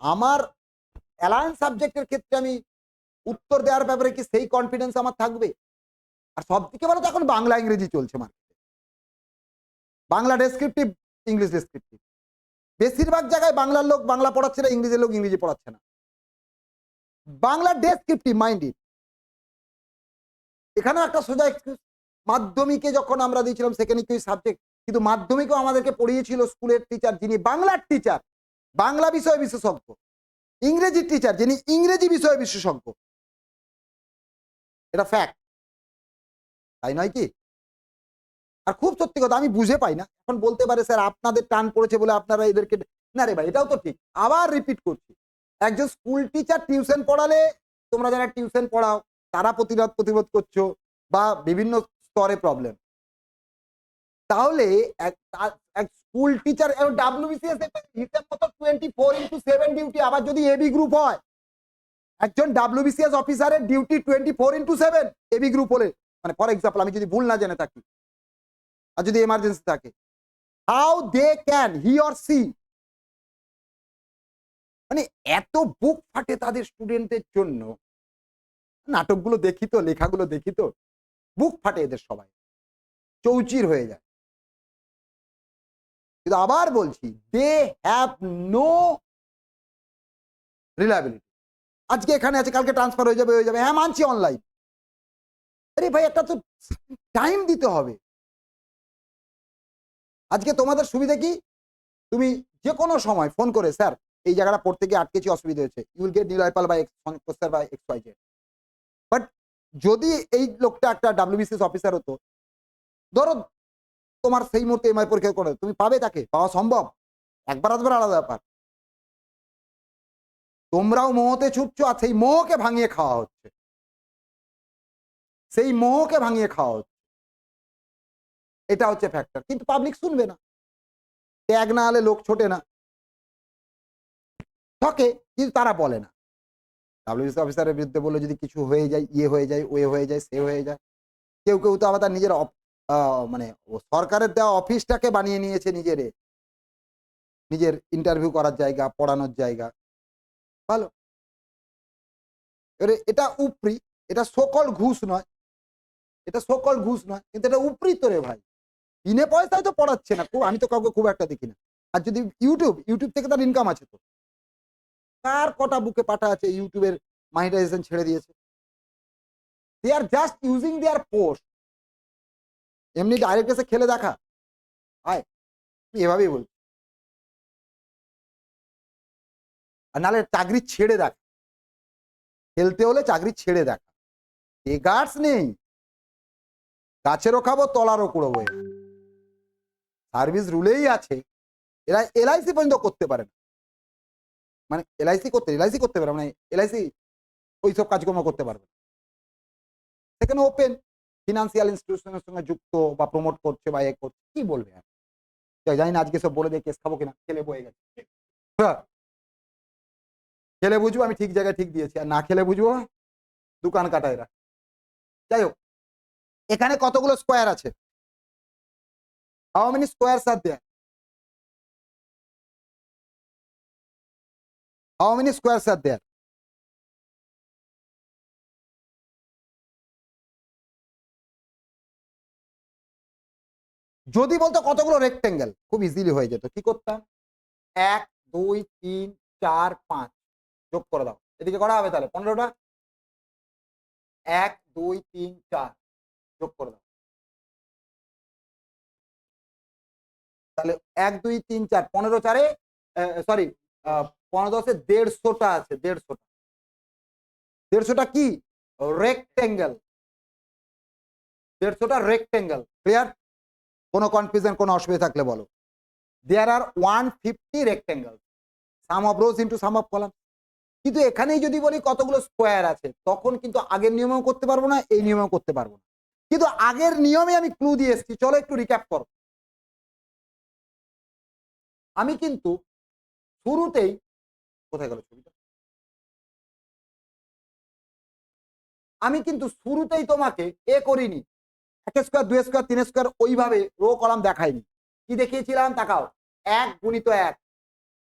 আমার অ্যালায়েন্স সাবজেক্টের ক্ষেত্রে আমি উত্তর দেওয়ার ব্যাপারে কি সেই কনফিডেন্স আমার থাকবে? আর সব থেকে ভালো তো এখন বাংলা ইংরেজি চলছে মার্কেটে, বাংলা ডেসক্রিপটিভ, ইংলিশ ডেসক্রিপটিভ। বেশিরভাগ জায়গায় বাংলার লোক বাংলা পড়াচ্ছে না, ইংরেজির লোক ইংরেজি পড়াচ্ছে না, বাংলা ডেসক্রিপটিভ মাইন্ডেড। এখানেও একটা সোজা এক্সকিউজ, মাধ্যমিকে যখন আমরা দিয়েছিলাম সেকেন্ড ইকুই সাবজেক্ট, কিন্তু মাধ্যমিকেও আমাদেরকে পড়িয়েছিল স্কুলের টিচার যিনি বাংলার টিচার, বাংলা বিষয় বিশেষজ্ঞ, ইংরেজির টিচার যিনি ইংরেজি বিষয় বিশেষজ্ঞ। এটা ফ্যাক্ট, তাই নয় কি? আর খুব সত্যি কথা, আমি বুঝে পাই না, এখন বলতে পারে স্যার আপনাদের টান পড়েছে বলে আপনারা এদেরকে, না রে ভাই এটাও তো ঠিক। আবার রিপিট করছি, একজন স্কুল টিচার টিউশন পড়ালে তোমরা যারা টিউশন পড়াও তারা প্রতিরোধ করছো, বা বিভিন্ন স্তরে প্রবলেম, তাহলে এক স্কুল টিচার ডাব্লিউবিসিএস হিসেব মতো 24/7 ডিউটি। আবার যদি এবি গ্রুপ হয়, একজন ডাব্লিউবিসিএস অফিসারের ডিউটি 24/7 এবি গ্রুপ হলে, মানে ফর এক্সাম্পল আমি যদি ভুল না জেনে থাকি, আর যদি এমার্জেন্সি থাকে, how they can he or see, মানে এত বুক ফাটে তাদের স্টুডেন্টদের জন্য। নাটকগুলো দেখি তো, লেখাগুলো দেখি তো, বুক ফাটে এদের সবাই, চৌচির হয়ে যায়। কিন্তু আবার বলছি, দে হ্যাভ নো রিলায়েবিলিটি। আজকে এখানে আছে, কালকে ট্রান্সফার হয়ে যাবে, হ্যাঁ মানছি অনলাইন। আরে ভাই একটা তো টাইম দিতে হবে। আজকে তোমাদের সুবিধা কি, তুমি যে কোনো সময় ফোন করে স্যার এই জায়গাটা পড়তে গিয়ে আটকেছি, অসুবিধা হয়েছে, you will get Niloy Pal by sir by XYZ। But যদি এই লোকটা একটা ডাব্লিউবিসিএস অফিসার হতো, ধরো তোমার সেই মুহূর্তে এমআই পরীক্ষা করে, তুমি পাবে তাকে? পাওয়া সম্ভব? একবার আসবার আলাদা ব্যাপার, তোমরাও মোহতে ছুটছো, আর সেই মোহকে ভাঙিয়ে খাওয়া হচ্ছে, সেই মোহকে ভাঙিয়ে খাওয়া হচ্ছে। এটা হচ্ছে ফ্যাক্টর। কিন্তু পাবলিক শুনবে না, ট্যাগ না হলে লোক ছোটে না, ঠকে, কিন্তু তারা বলে না। ডাব্লিউবিসি অফিসারের বিরুদ্ধে বলে যদি কিছু হয়ে যায়, ইয়ে হয়ে যায়, ওয়ে হয়ে যায়, সে হয়ে যায়। কেউ কেউ তো আবার তার নিজের মানে সরকারের দেওয়া অফিসটাকে বানিয়ে নিয়েছে নিজের ইন্টারভিউ করার জায়গা, পড়ানোর জায়গা। ভালো, এবারে এটা উপরি, এটা সকল ঘুষ নয়, এটা সকল ঘুষ নয়, কিন্তু এটা উপরি তো রে ভাই। বিনে পয়সায় তো পড়াচ্ছে না, খুব আমি তো কাউকে খুব একটা দেখি না। আর যদি ইউটিউব থেকে তার ইনকাম আছে তো, কার কটা বুকে পাঠা আছে ইউটিউবের মনিটাইজেশন ছেড়ে দিয়েছে। দে আর জাস্ট ইউজিং দেয়ার পোস্ট। এমনি ডাইরেক্ট এসে খেলে দেখা আয়, আমি এভাবেই বলছি। আর নাহলে চাকরি ছেড়ে দেখা, খেলতে হলে চাকরি ছেড়ে দেখা। গার্ডস নেই, গাছেরও খাবো তলারও কুড়োবো। সার্ভিস রুলেই আছে এরা এলআইসি পর্যন্ত করতে পারে না। মানে এলআইসি করতে পারে, মানে এলআইসি ওইসব কাজকর্ম করতে পারবে না। সেখানে ওপেন ফিনান্সিয়াল ইনস্টিটিউশনের সঙ্গে যুক্ত বা প্রমোট করছে বা এ করছে, কি বলবে? জানি না আজকে সব বলে দিয়ে কেস খাবো কিনা, খেলে বয়ে গেছে। খেলে বুঝবো আমি ঠিক জায়গায় ঠিক দিয়েছি, আর না খেলে বুঝবো দোকান কাটা এরা। যাই হোক, এখানে কতগুলো স্কোয়ার আছে? How many squares are there? How many squares are there? যদি বলতো কতগুলো রেক্টেঙ্গেল, খুব ইজিলি হয়ে যেত। কি করতাম? 1 2 3 4 5 যোগ করে দাও, এদিকে করা হবে তাহলে 15টা। 1 2 3 4 যোগ করে দাও, তাহলে 1 2 3 4 15 চারে সরি 15 10 150টা আছে। 150টা কি? রেক্টেঙ্গেল। 150টা রেক্টেঙ্গেল। ক্লিয়ার? কোনো কনফিউশন, কোনো অসুবিধা থাকলে বলো। দেয়ার আর 150 rectangle, some of rose into some of column. কিন্তু এখানেই যদি বলি কতগুলো স্কোয়ার আছে, তখন কিন্তু আগের নিয়মেও করতে পারবো না, এই নিয়মেও করতে পারবো না। কিন্তু আগের নিয়মে আমি ক্লু দিয়ে এসেছি, চলো একটু রিক্যাপ করো। আমি কিন্তু শুরুতেই, কোথায় গেল ছবিটা? আমি কিন্তু শুরুতেই তোমাকে করিনি, 1 স্কোয়ার 2 স্কোয়ার 3 স্কোয়ার ওইভাবে রো কলাম দেখাইনি। কি দেখিয়েছিলাম? তাকাও, 1 গুণিত 1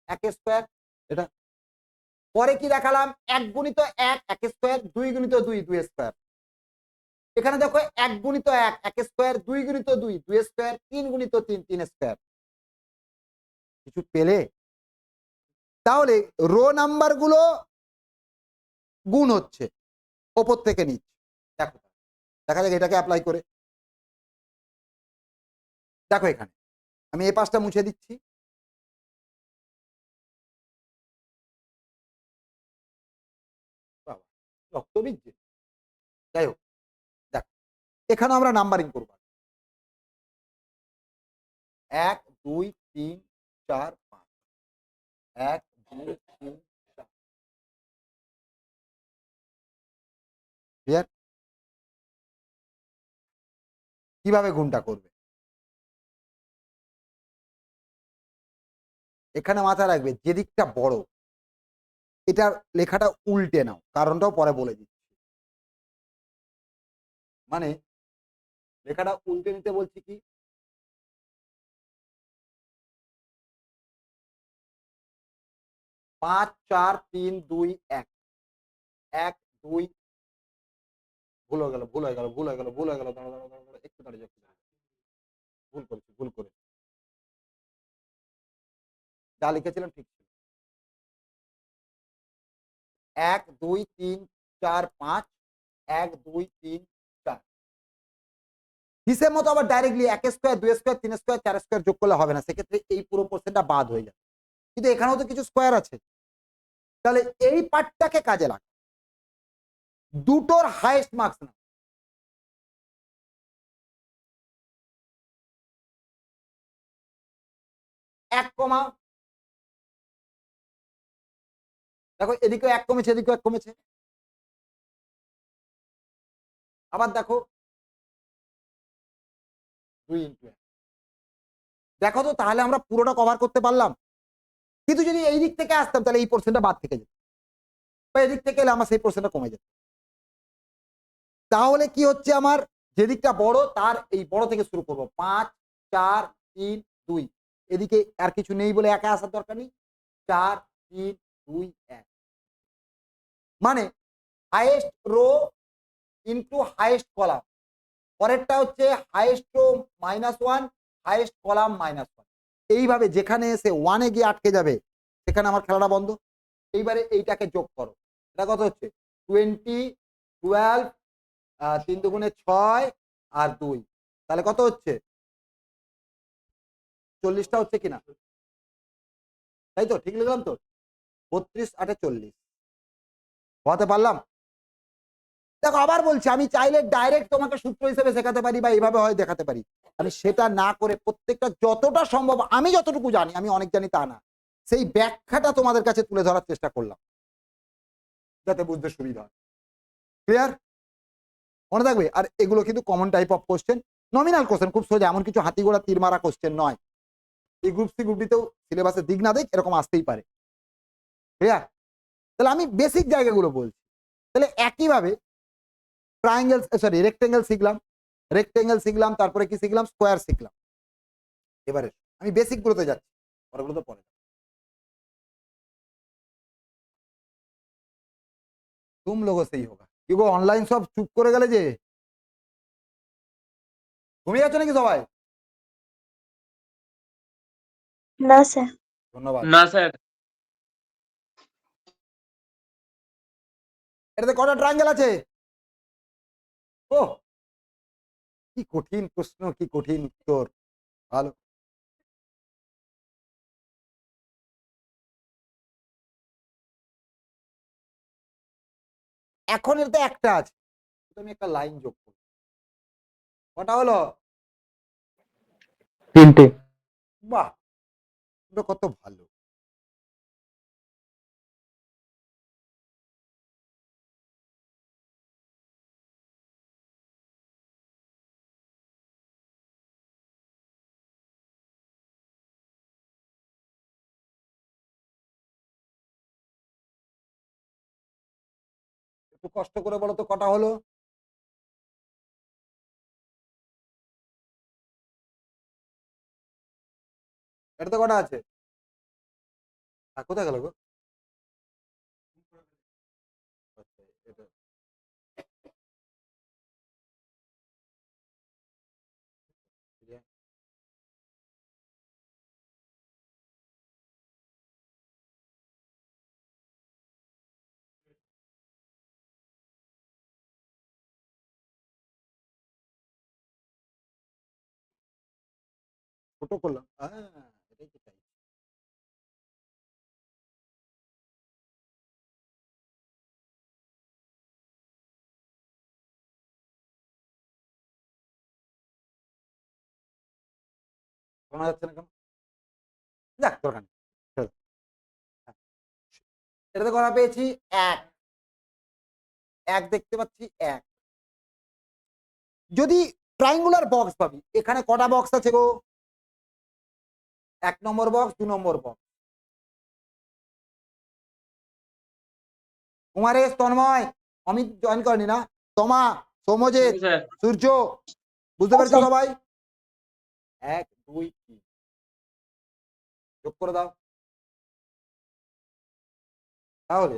1 স্কোয়ার, এটা। পরে কি দেখালাম? 1 গুণিত 1 1 স্কোয়ার, 2 গুণিত 2 2 স্কোয়ার। এখানে দেখো 1 গুণিত 1 1 স্কোয়ার, 2 গুণিত 2 2 স্কোয়ার, 3 গুণিত 3 3 স্কোয়ার। কিছু পেলে? তাহলে রো নাম্বার গুলো গুণ হচ্ছে, ওপর থেকে নিচ্ছে। দেখো, দেখা যাক এটাকে অ্যাপ্লাই করে। দেখো এখানে আমি এই পাশটা মুছে দিচ্ছি। বাবা, রক্ত বীজ। যাই হোক, দেখো এখানে আমরা নাম্বারিং করবো। 1 2 3 4 5, 1 2 3 4। ক্লিয়ার? কিভাবে গুণটা করবে? এখানে মাথায় রাখবে, যে দিকটা বড় এটার লেখাটা উল্টে নাও, কারণটাও পরে বলে দিচ্ছি। মানে লেখাটা উল্টে নিতে বলছি কি, 5 4 3 2 1 1 2, ভুল হয়ে গেল, দাঁড়াও, একটু দাঁড়িয়ে যাও, ভুল করেছি, ভুল করে যা লিখেছিলাম ঠিক ছিল। 1 2 3 4 5 1 2 3 4। হিসেব মতো আবার directly 1 square 2 square 3 square 4 square যোগ করলে হবে না, সেক্ষেত্রে এই পুরো পোর্শনটা বাদ হয়ে যাবে। কিন্তু এখানেও তো কিছু স্কোয়ার আছে, তাহলে এই পার্টটাকে কাজে লাগ, দুটোর হাইয়েস্ট মার্কস না। 1 কমা দেখো এদিকেও 1 কমেছে, এদিকেও 1 কমেছে। আবার দেখো 2 ইন্টু 1। দেখো তো তাহলে আমরা পুরোটা কভার করতে পারলাম। কিন্তু যদি এই দিক থেকে আসতাম তাহলে এই পোর্শনটা বাদ থেকে যেত, বা এদিক থেকে এলে আমার সেই পোর্শনটা কমে যেত। তাহলে কি হচ্ছে, আমার যেদিকটা বড় তার এই বড় থেকে শুরু করব। 5 4 3 2। এদিকে আর কিছু নেই বলে একা আসার দরকার নেই। 4 3 2 1। মানে highest row into highest column. পরেরটা হচ্ছে হাইয়েস্ট রো -1, হাইয়েস্ট কলাম -1। এইভাবে যেখানে এসে 1 এ গিয়ে আটকে যাবে সেখানে আমার খেলাটা বন্ধ। এইবারে এইটাকে যোগ করো। এটা কত হচ্ছে? 20 12 3 দুগুণে 6 আর 2। তাহলে কত হচ্ছে? 40টা হচ্ছে কিনা? তাই তো? ঠিক লিখলাম তো? 32 8 40। হতে পারলাম? দেখো আবার বলছি, আমি চাইলে ডাইরেক্ট তোমাকে সূত্র হিসেবে শেখাতে পারি বা এইভাবে হয় দেখাতে পারি। আমি সেটা না করে প্রত্যেকটা যতটা সম্ভব আমি যতটুকু জানি, আমি অনেক জানি তা না, সেই ব্যাখ্যাটা তোমাদের কাছে তুলে ধরার চেষ্টা করলাম যাতে বুঝতে সুবিধা হয়। ক্লিয়ার? মনে থাকবে। আর এগুলো কিন্তু common type of question, nominal question, খুব সোজা, এমন কিছু হাতি ঘোড়া তীর মারা কোশ্চেন নয়। এই গ্রুপ সি গ্রুপ ডিতেও সিলেবাসের দিক না দেখ এরকম আসতেই পারে। ক্লিয়ার? তাহলে আমি বেসিক জায়গাগুলো বলছি। তাহলে একইভাবে ট্রায়াঙ্গেল সরি রেক্টেঙ্গেল শিখলাম, রেক্টেঙ্গেল শিখলাম, তারপরে কি শিখলাম? স্কোয়ার শিখলাম। এবারে আমি বেসিক গুলোতে যাচ্ছি, পরেগুলো তো পরে। तुम लोगों से ही होगा। কি গো অনলাইন সব চুপ করে গেলে যে, ঘুমিয়ে যাচ্ছ নাকি সবাই? না স্যার। ধন্যবাদ। না স্যার। এটাতে কটা ট্রায়াঙ্গেল আছে? ও কি কঠিন প্রশ্ন, কি কঠিন উত্তর। ভালো। এখন এটাতে একটা আছে, আমি একটা লাইন যোগ করি। কটা হলো? 3টে। বাহ, এটা কত ভালো। একটু কষ্ট করে বলো তো কটা হলো? এটাতে কটা আছে? কোথায় গেল গো? আচ্ছা, এটা ছোট করলাম। এটাই তো চাই। শোনা যাচ্ছে না কেন? যাক দরকার নেই। চলো। হ্যাঁ, এটাতে করা পেয়েছি 1। 1 দেখতে পাচ্ছি 1। যদি ট্রায়াঙ্গুলার বক্স পাবি, এখানে কটা বক্স আছে গো? 1 নম্বর বক্স, 2 নম্বর বক্স। কুমারেশ, তন্ময়, অমিত জয়েন করেনি না? তোমা, সৌম্যজিৎ, স্যার। সূর্য, বুঝতে পেরেছো সবাই? 1 2 3 যোগ করে দাও। তাহলে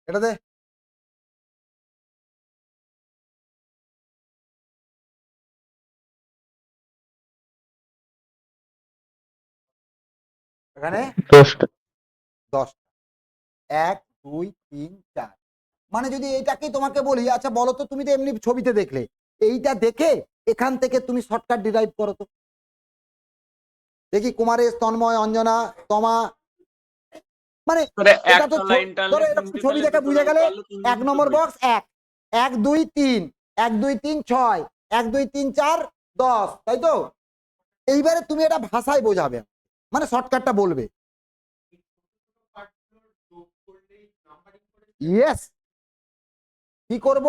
এটা দে। এখানে 10টা। 10। 1 2 3 4। মানে যদি এইটাকেই তোমাকে বলি, আচ্ছা বলো তো, তুমি তো এমনি ছবিতে দেখলে, এইটা দেখে এখান থেকে তুমি শর্টকাট ডিরাইভ করো তো। দেখি কুমারেশ, তন্ময়, অঞ্জনা, তমা, মানে স্যার এটা তো একটা লাইন টানলে ধরো এরকম তিনটে, ছবি তাহলে দেখে দুটো বুঝে লাইন গেলে টানলে তিন 1 দুটো নম্বর দুই। বক্স 1, 1 2 3, 1 2 3 6, 1 2 3 4 10, তাই তো? এইবারে তুমি এটা ভাষায় বোঝাবে, মানে শর্টকাটটা বলবে। ইয়েস, কি করব,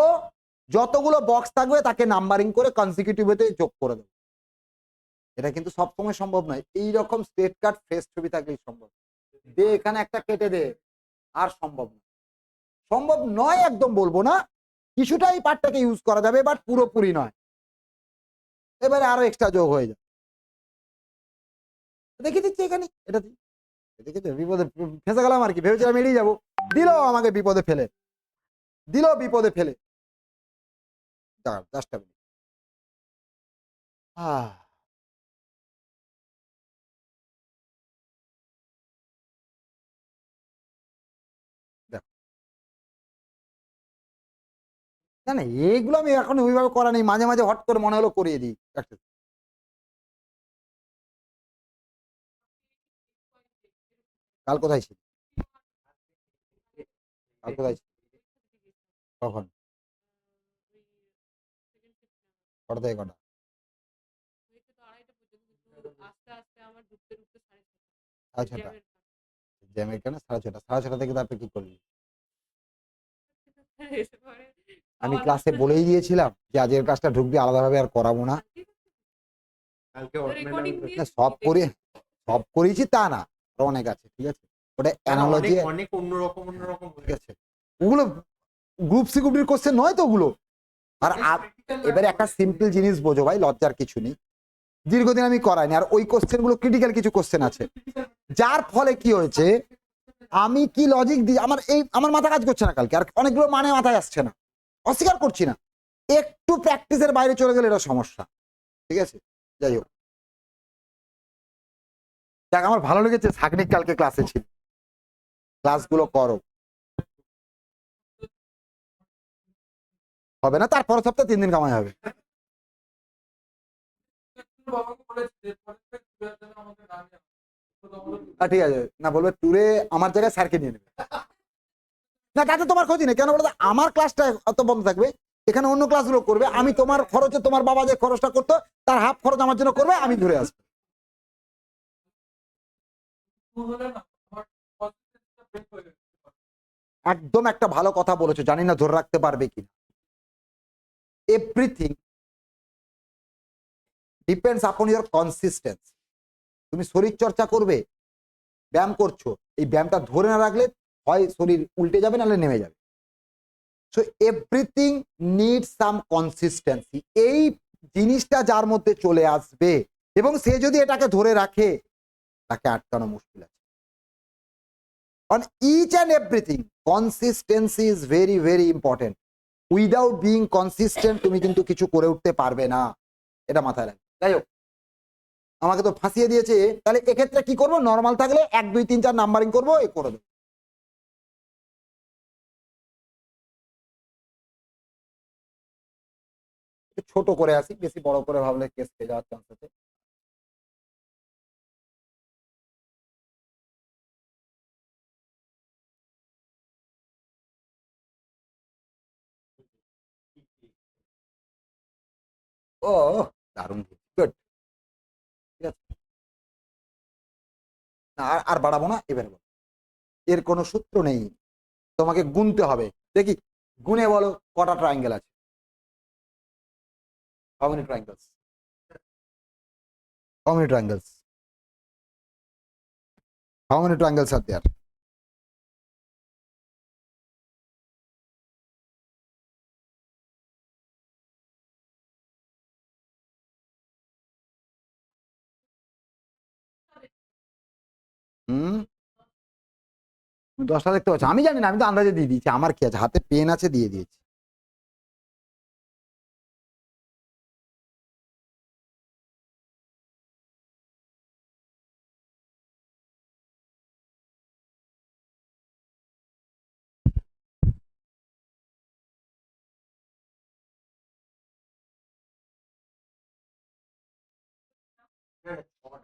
যতগুলো বক্স থাকবে তাকে নাম্বারিং করে কনসিকিউটিভতে যোগ করে দেবো। এটা কিন্তু সবসময় সম্ভব নয়, এইরকম স্ট্রেট কাট ফ্রেশ ছবি থাকলেই সম্ভব। দে এখানে একটা কেটে দে, আর সম্ভব না, সম্ভব নয় একদম বলবো না, কিছুটা এই পার্টটাকে ইউজ করা যাবে, বাট পুরোপুরি নয়। এবারে আরো এক্সট্রা যোগ হয়ে যায়, দেখে দিচ্ছি এখানে, এটা দেখেছো, বিপদে ফেঁসে গেলাম আর কি, ভেবেছিলাম এড়িয়ে যাবো, দিল আমাকে বিপদে ফেলে, দিল বিপদে ফেলে। জাস্ট দেখো, না না এইগুলো আমি এখন ওইভাবে করা নেই, মাঝে মাঝে হট করে মনে হলো করিয়ে দিই একটা। কাল কোথায় ছিল, কাল কোথায় ছিল, কখন, কটা থেকে কটা? সাড়ে ছটা, জ্যামের কেন 6:30, 6:30 থেকে তারপরে কি করলি? আমি ক্লাসে বলেই দিয়েছিলাম যে আজকের ক্লাসটা ঢুকবি, আলাদাভাবে আর করাবো না। না, সব করেছি তা না, আরো অনেক আছে, ঠিক আছে, ওটা অ্যানালজি, অনেক অন্যরকম ঠিক আছে, ওগুলো গ্রুপ সি গ্রুপ ডির কোশ্চেন নয় তো ওগুলো। আর এবারে একটা সিম্পল জিনিস বোঝো ভাই, লজ্জার কিছু নেই, দীর্ঘদিন আমি করাইনি, আর ওই কোশ্চেন গুলো ক্রিটিক্যাল কিছু কোশ্চেন আছে, যার ফলে কি হয়েছে, আমি কি লজিক দিই, আমার মাথা কাজ করছে না কালকে, আর অনেকগুলো মানে মাথায় আসছে না, অস্বীকার করছি না, একটু প্র্যাকটিসের বাইরে চলে গেলে এটা সমস্যা, ঠিক আছে। যাই হোক, দেখ আমার ভালো লেগেছে সাকনিক কালকে ক্লাসে ছিল, ক্লাসগুলো করো, হবে না তার পরের সপ্তাহে 3 দিন কামাই হবে। ঠিক আছে, না বলবে ট্যুরে আমার জায়গায় স্যারকে নিয়ে নেবে, না তাতে তোমার ক্ষতি নেই, কেন বলতো আমার ক্লাসটা অত বন্ধ থাকবে, এখানে অন্য ক্লাসগুলো করবে, আমি তোমার খরচে, তোমার বাবা যে খরচটা করতো তার হাফ খরচ আমার জন্য করবে, আমি ঘুরে আসবো। একদম একটা ভালো কথা বলেছো, জানি না ধরে রাখতে পারবে কি, everything depends upon your consistency. তুমি শরীর চর্চা করবে, ব্যায়াম করছো, এই ব্যায়ামটা ধরে না রাখলে হয় শরীর উল্টে যাবে, নাহলে নেমে যাবে। So everything need some consistency, এই জিনিসটা যার মধ্যে চলে আসবে এবং সে যদি এটাকে ধরে রাখে, তাকে আটকানো মুশকিল আছে। On each and everything consistency is very very important. Without being consistent তুমি কিন্তু কিছু করে উঠতে পারবে না, এটা মাথায় রাখবে। যাই হোক, আমাকে তো ফাঁসিয়ে দিয়েছে, তাহলে এক্ষেত্রে কি করবো, নর্মাল থাকলে 1 2 3 4 নাম্বারিং করবো, এ করে দেবো। ছোট করে আসি, বেশি বড় করে ভাবলে কেস খেয়ে যাওয়ার চান্স আছে। ও দারুণ, গুড, ঠিক আছে, না আর বাড়াবো না, এবারে বলো, এর কোনো সূত্র নেই, তোমাকে গুনতে হবে। দেখি গুনে বলো কটা ট্রায়াঙ্গেল আছে, how many triangles, how many triangles, how many triangles are there? Hmm, 10টা দেখতে পাচ্ছ, আমি জানি না, আমি তো আন্দাজে দিয়ে দিয়েছি, আমার কি আছে, হাতে পেন আছে, দিয়ে দিয়েছি।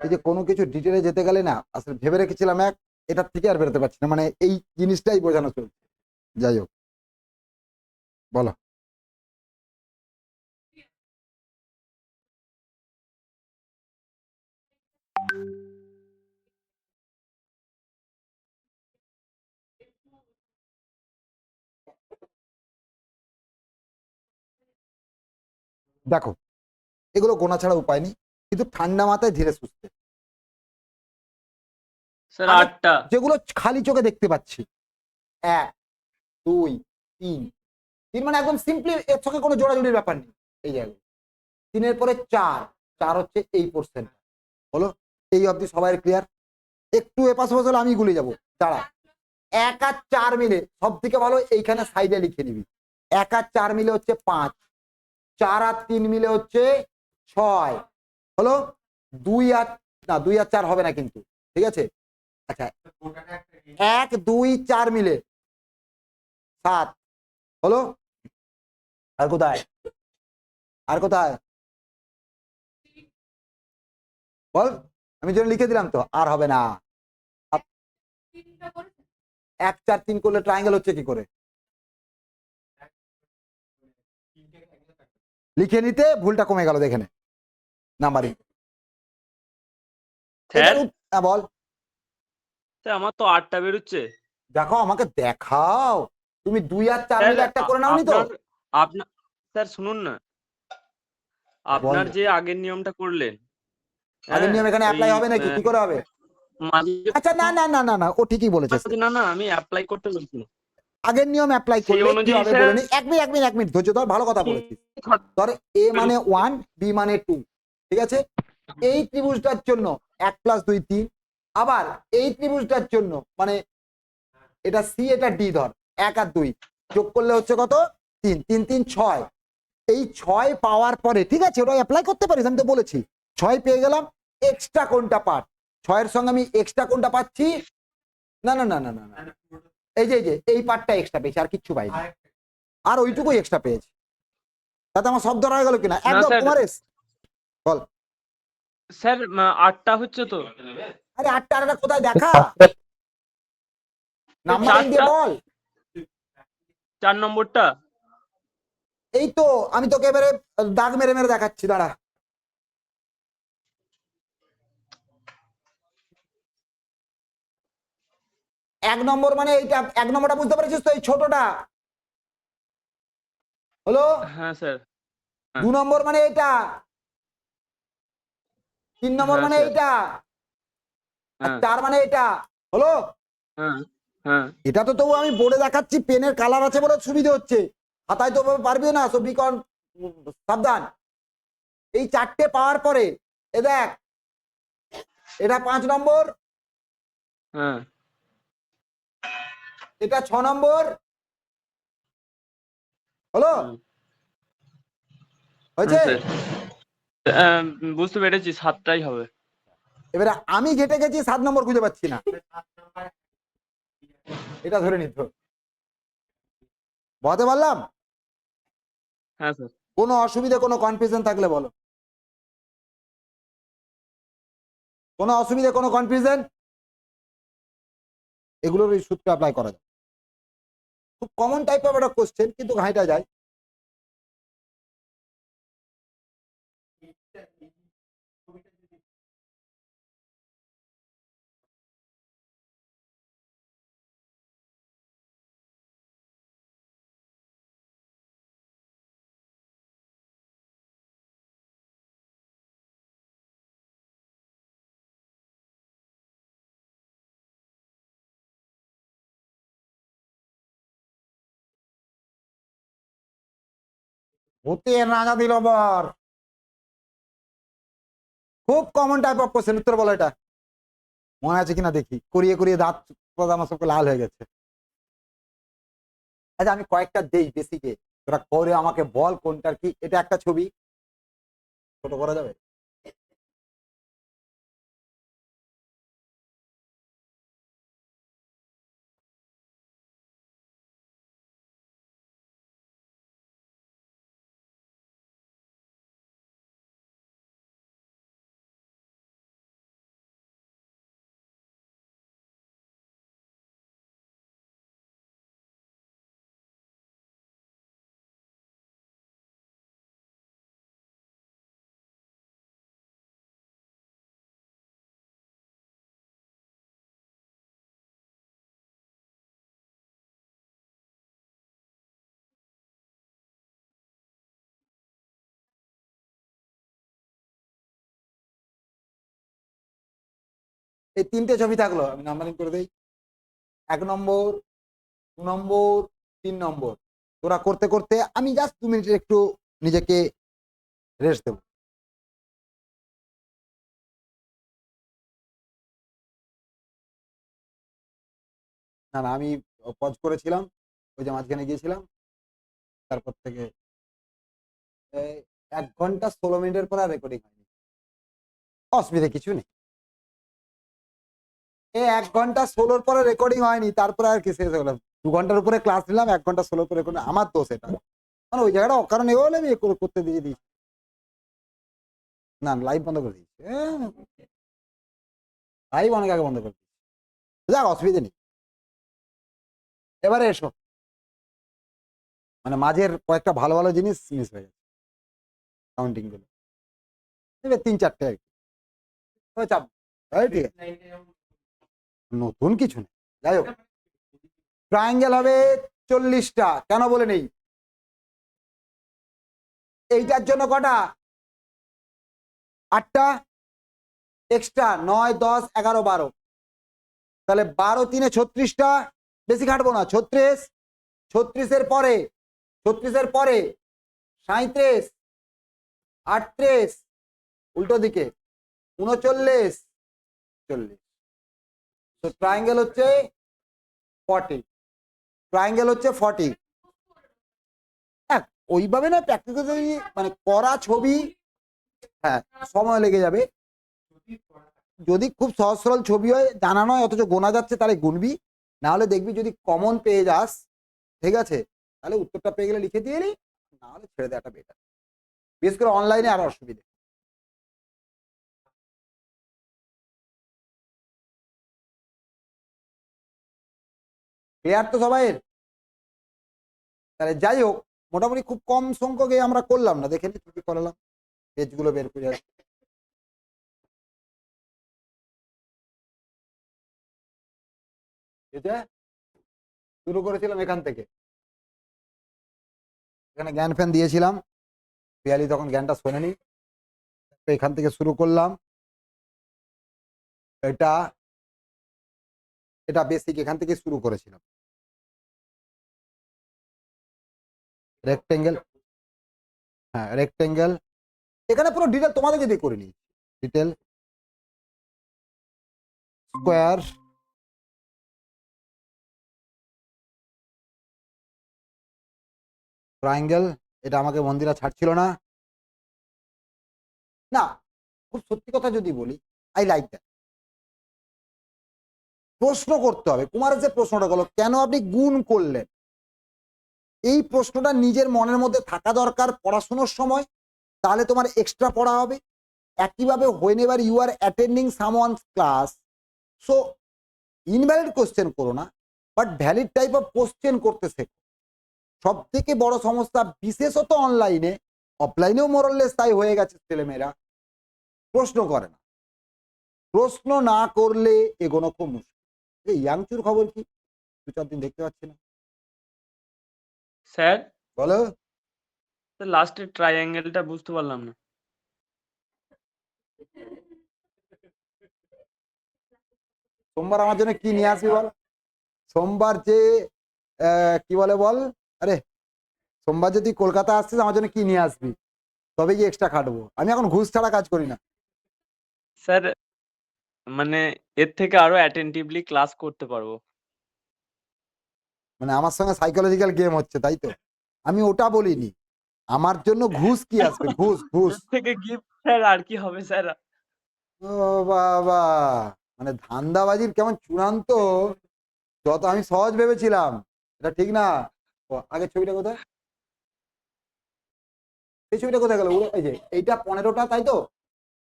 এই যে কোনো কিছু ডিটেলে যেতে গেলে না আসলে ভেবে রেখেছিলাম এক, এটার থেকে আর বেরোতে পারছি না, মানে এই জিনিসটাই বোঝানো চলছে। যাই হোক, বলো। দেখো, এগুলো গোনা ছাড়া উপায় নেই, কিন্তু ঠান্ডা মাথায় ধীরে সুস্থে। স্যার আগে 8টা। যেগুলো খালি চোখে দেখতে পাচ্ছি, 1 2 3, 3 মানে একদম সিম্পলি, এর সঙ্গে কোনো জোড়াজুড়ির ব্যাপার নেই। এই জায়গায় 3-এর পরে 4, 4 হচ্ছে এই পোর্শন। হলো, এই অবধি সবাই ক্লিয়ার? একটু এপাশ ওপাশ হলে আমি গুলে যাবো, দাঁড়া। 1 আর 4 মিলে সব থেকে ভালো এইখানে সাইডে লিখে নিবি। 1 আর 4 মিলে হচ্ছে 5, 4 আর 3 মিলে হচ্ছে 6। হলো, 2 আর 4 হবে না কিন্তু, ঠিক আছে? আচ্ছা, 1 2 4 মিলে 7। হলো, আর কোথায়, আর কোথায় বল? আমি যেন লিখে দিলাম তো, আর হবে না। 1 4 3 করলে ট্রায়াঙ্গেল হচ্ছে কি করে? লিখে নিতে ভুলটা কমে গেল, দেখে নে নাম্বারিং। স্যার বল। স্যার আমার তো 8টা বেরোচ্ছে। দেখো, আমাকে দেখাও। তুমি 2 আর 4 স্যার মিলে একটা করে নাওনি তো? আপনার আপনার স্যার শুনুন না, বল। আপনার যে আগের নিয়মটা করলেন, আগের হ্যাঁ নিয়ম এখানে ওই অ্যাপ্লাই হবে নাকি? কি করে হবে? মাঝে আচ্ছা, না না না না না, ও ঠিকই বলেছে। না না আমি অ্যাপ্লাই করতে বলছি না। আগের নিয়ম অ্যাপ্লাই সেই করলে কি অনুযায়ী হবে স্যার বলে নি। এক মিনিট এক মিনিট এক মিনিট ধৈর্য ধর, ভালো কথা বলেছিস। ধর এ মানে 1, বি মানে 2, ঠিক আছে? এই ত্রিভুজটার জন্য 1 + 2 3। আবার এই ত্রিভুজটার জন্য মানে এটা সি এটা ডি, ধর 1 আর 2 যোগ করলে হচ্ছে কত? 3, 3 3 6। এই 6 পাওয়ার পরে, ঠিক আছে, ওটা অ্যাপ্লাই করতে পারিস, আমি তো বলেছি। 6 পেয়ে গেলাম, এক্সট্রা কোনটা পাঠ? 6 এর সঙ্গে আমি এক্সট্রা কোনটা পাচ্ছি? না না না না না না, এই যে এই পার্টটা এক্সট্রা পেয়েছি, আর কিচ্ছু পাইনি। আর ওইটুকুই এক্সট্রা পেয়েছি, তাতে আমার সব ধরা হয়ে গেল কিনা? না একদম স্যার, কুমারেশ বল। স্যার 8টা হচ্ছে তো। আরে 8টা আর কোথায় দেখা, নাম্বারিং দিয়ে 4টা, বল। 4 নম্বরটা। এই তো আমি তোকে এবারে দাগ মেরে মেরে দেখাচ্ছি, দাঁড়া। এক নম্বর মানে এইটা, 1 নম্বরটা বুঝতে পেরেছিস তো, এই ছোটটা। হলো, হ্যাঁ স্যার। 2 নম্বর মানে এইটা, 3 নম্বর হ্যাঁ মানে স্যার। এইটা, আর হ্যাঁ 4 মানে এটা। হলো, হ্যাঁ হ্যাঁ এটা তো তবু আমি বোর্ডে দেখাচ্ছি, পেনের কালার আছে বলে সুবিধে হচ্ছে, হাতায় তো পারবিও না, সবীকরণ সাবধান। এই 4টে পাওয়ার পরে এ দেখ, এটা 5 নম্বর, হ্যাঁ এটা 6 নম্বর। হলো, হয়েছে? হ্যাঁ স্যার, বুঝতে পেরেছি 7টাই হবে। এবারে আমি ঘেটে গেছি 7 নম্বর খুঁজে পাচ্ছি না, এটা ধরে নিত। বলতে পারলাম? হ্যাঁ স্যার। কোনো অসুবিধা, কোনো কনফিউশন থাকলে বলো। কোনো অসুবিধা, কোনো কনফিউশন? এগুলোর এই সূত্র অ্যাপ্লাই করা যায়, খুব কমন টাইপ অফ একটা কোশ্চেন, কিন্তু ঘাইটা যায়। হতে রাজা দিল বর, খুব কমন টাইপ অফ কোশ্চেন। উত্তর বলো এটা, মনে আছে কিনা দেখি, করিয়ে করিয়ে দাঁত আমার সবকে লাল হয়ে গেছে। আচ্ছা, আমি কয়েকটা দেই বেসিকে, তোরা করে আমাকে বল কোনটার কি। এটা একটা ছবি, ছোট করা যাবে? এই 3টে ছবি থাকলো, আমি নাম্বারিং করে দেই। 1 নম্বর, 2 নম্বর, 3 নম্বর। তোরা করতে করতে আমি জাস্ট 2 মিনিটের একটু নিজেকে রেস্ট দেবো। না না, আমি পজ করেছিলাম, ওই যে মাঝখানে গিয়েছিলাম, তারপর থেকে 1 ঘন্টা 16 মিনিটের পর আর রেকর্ডিং হয়নি। অসুবিধা কিছু নেই। 1 ঘন্টা 16 পরে রেকর্ডিং হয়নি, তারপরে আর কি শেষ হয়ে গেল। 2 ঘন্টার উপরে ক্লাস নিলাম, 1 ঘন্টা 16 পরে রেকর্ডিং, আমার দোষ এটা। মানে ওই জায়গাটা অকারণে হলে আমি করতে দিয়ে দিয়েছি। না লাইভ বন্ধ করে দিয়েছি, লাইভ অনেক আগে বন্ধ করে দিয়েছি। যাক, অসুবিধা নেই। এবারে এসো, মানে মাঝের কয়েকটা ভালো ভালো জিনিস মিস হয়ে গেছে, কাউন্টিং গুলো 3-4টে আর কি। চাপ ঠিক আছে, নতুন কিছু নেই। যাই হোক, ট্রায়াঙ্গেল হবে 40টা, কেন বলে নেই? এইটার জন্য কটা? 8টা এক্সট্রা, 9, 10, 11, 12। তাহলে 12 3 36টা, বেশি খাটবো না। 36, 36-এর পরে 37-এর পরে 37, 38, উল্টো দিকে 39, 40। তো ট্রায়াঙ্গেল হচ্ছে 40, ট্রায়াঙ্গেল হচ্ছে 40। ওইভাবে না, প্র্যাকটিক্যাল মানে করা ছবি, হ্যাঁ সময় লেগে যাবে। যদি খুব সহজ সরল ছবি হয়, জানা নয় অথচ গোনা যাচ্ছে, তাহলে গুনবি। না হলে দেখবি যদি কমন পেয়ে যাস, ঠিক আছে, তাহলে উত্তরটা পেয়ে গেলে লিখে দিয়ে এলি, না হলে ছেড়ে দেওয়াটা বেটার। বিশেষ করে অনলাইনে আরো অসুবিধে। ক্লিয়ার তো সবাই? তাহলে যাই হোক, মোটামুটি খুব কম সংখ্যকে আমরা করলাম না, দেখে নি কি করলাম, পেজগুলো বের করে আসি। এটা শুরু করেছিলাম এখান থেকে, এখানে জ্ঞান ফ্যান দিয়েছিলাম, পিয়ালি তখন জ্ঞানটা শোনেনি, এখান থেকে শুরু করলাম। এটা এটা বেসিক, এখান থেকে শুরু করেছিলাম। রেক্টেঙ্গেল, হ্যাঁ রেক্টেঙ্গেল, এখানে পুরো ডিটেল তোমাদেরকে দিয়ে করে নিই। ডিটেল, স্কোয়ার, ট্রায়াঙ্গেল, এটা আমাকে মন্দিরা ছাড়ছিল না। না, খুব সত্যি কথা যদি বলি, আই লাইক দ্যাট। প্রশ্ন করতে হবে। কুমারের যে প্রশ্নটা করলো, কেন আপনি গুণ করলেন, এই প্রশ্নটা নিজের মনের মধ্যে থাকা দরকার পড়াশোনার সময়, তাহলে তোমার এক্সট্রা পড়া হবে। একইভাবে whenever you are attending someone's class, so invalid question করো না, but valid type of question করতে শেখো। সব থেকে বড় সমস্যা, বিশেষত অনলাইনে, অফলাইনেও মোরাললেস তাই হয়ে গেছে, ছেলেমেয়েরা প্রশ্ন করে না। প্রশ্ন না করলে এগোনো খুব মুশকিল। এই ইয়াংচুর খবর কি? 2-4 দিন দেখতে পাচ্ছি না। স্যার, বলো। লাস্টের ট্রায়াঙ্গেলটা বুঝতে পারলাম না। সোমবার আমার জন্য কি নিয়ে আসবি বল? সোমবার যে কি বলে বল, আরে সোমবার যদি কলকাতা আসছিস, আমার জন্য কি নিয়ে আসবি, তবে কি এক্সট্রা খাটবো। আমি এখন ঘুষ ছাড়া কাজ করি না। স্যার, মানে এর থেকে আরো অ্যাটেন্টিভলি ক্লাস করতে পারবো। মানে আমার সঙ্গে সাইকোলজিক্যাল গেম হচ্ছে, তাই তো? আমি ওটা বলিনি, আমার জন্য ঘুষ কি আসবে, ঘুষ ঘুষ। এর থেকে গিফট স্যার আর কি হবে স্যার? ও বাবা, মানে ধান্দাবাজির কেমন চূড়ান্ত, যত আমি সহজ ভেবেছিলাম, এটা ঠিক না। আগে ছবিটা কোথায়, এই ছবিটা কোথায় গেল? এই যে এইটা 15টা, তাই তো?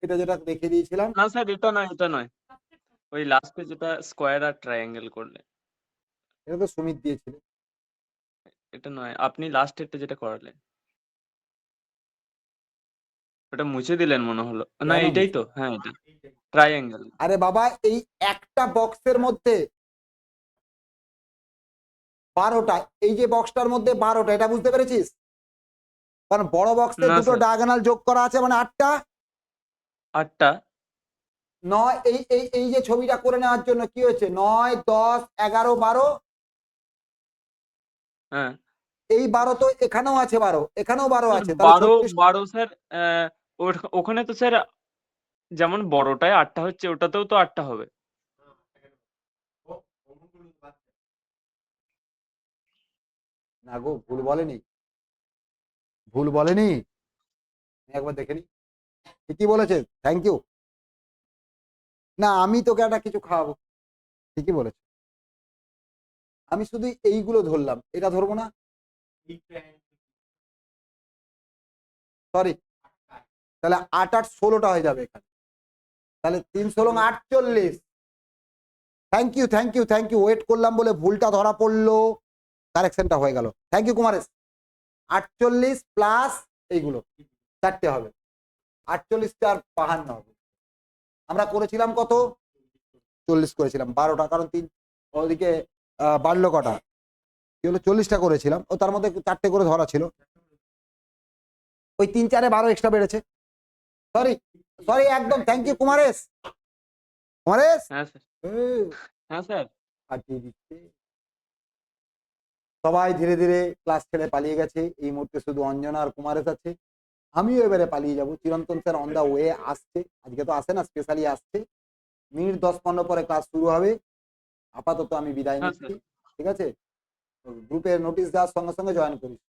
এটা যেটা দেখে দিয়েছিলাম। না স্যার, এটা নয়, এটা নয়, ওই লাস্টে যেটা স্কোয়ার আর ট্রায়াঙ্গেল করলে। এটা তো সুমিত দিয়েছিল। এটা নয়, আপনি লাস্টেরটা যেটা করালেন ওটা মুছে দিলেন মনে হলো। না, কেন এইটাই তো, হ্যাঁ এটা ট্রায়াঙ্গেল। আরে বাবা, এই একটা বক্সের মধ্যে 12টা, এই যে বক্সটার মধ্যে 12টা, এটা বুঝতে পেরেছিস? কারণ বড় বক্সে না দুটো স্যার, ডায়াগোনাল যোগ করা আছে, মানে 8টা। 8টা। 9 এই যে ছবিটা করে নেওয়ার জন্য কি হয়েছে 9 10 11 12 হ্যাঁ এই 12 তো এখানেও আছে 12 এখানেও 12 স্যার আছে তাহলে 12 স্যার ওখানে তো স্যার যেমন বড়টায় 8টা হচ্ছে ওটাতেও তো 8টা হবে। না গো ভুল বলেনি ভুল বলেনি আমি একবার দেখে নি ঠিকই বলেছে থ্যাংক ইউ না আমি তোকে একটা কিছু খাওয়াবো ঠিকই বলেছে আমি শুধু এইগুলো ধরলাম এটা ধরবো না সরি তাহলে 8 8 16টা হয়ে যাবে এখানে তাহলে 3 16 48 থ্যাংক ইউ ওয়েট করলাম বলে ভুলটা ধরা পড়লো কারেকশনটা হয়ে গেল থ্যাংক ইউ কুমারেশ 48 প্লাস এইগুলো 4টে হবে 48 আর 52 হবে আমরা করেছিলাম কত 40 করেছিলাম 12টা কারণ 3 ওদিকে বাড়লো কটা কি হলো 40টা করেছিলাম ও তার মধ্যে 4টে করে ধরা ছিল ওই 3 4 12 এক্সট্রা বেড়েছে সরি একদম থ্যাংক ইউ কুমারেশ হ্যাঁ স্যার হ্যাঁ স্যার ফাটিয়ে দিচ্ছে সবাই ধীরে ধীরে ক্লাস ছেড়ে পালিয়ে গেছে এই মুহূর্তে শুধু অঞ্জনা আর কুমারেশ আছে আমিও এবারে পালিয়ে যাব চিরন্তন স্যার অন দা ওয়ে আসছে আজকে তো আসে না স্পেশালি আসছে মিনিট 10-15 পরে ক্লাস শুরু হবে আপাতত আমি বিদায় হ্যাঁ, নিচ্ছি ঠিক আছে গ্রুপে নোটিশ দেওয়ার সঙ্গে সঙ্গে জয়েন করিস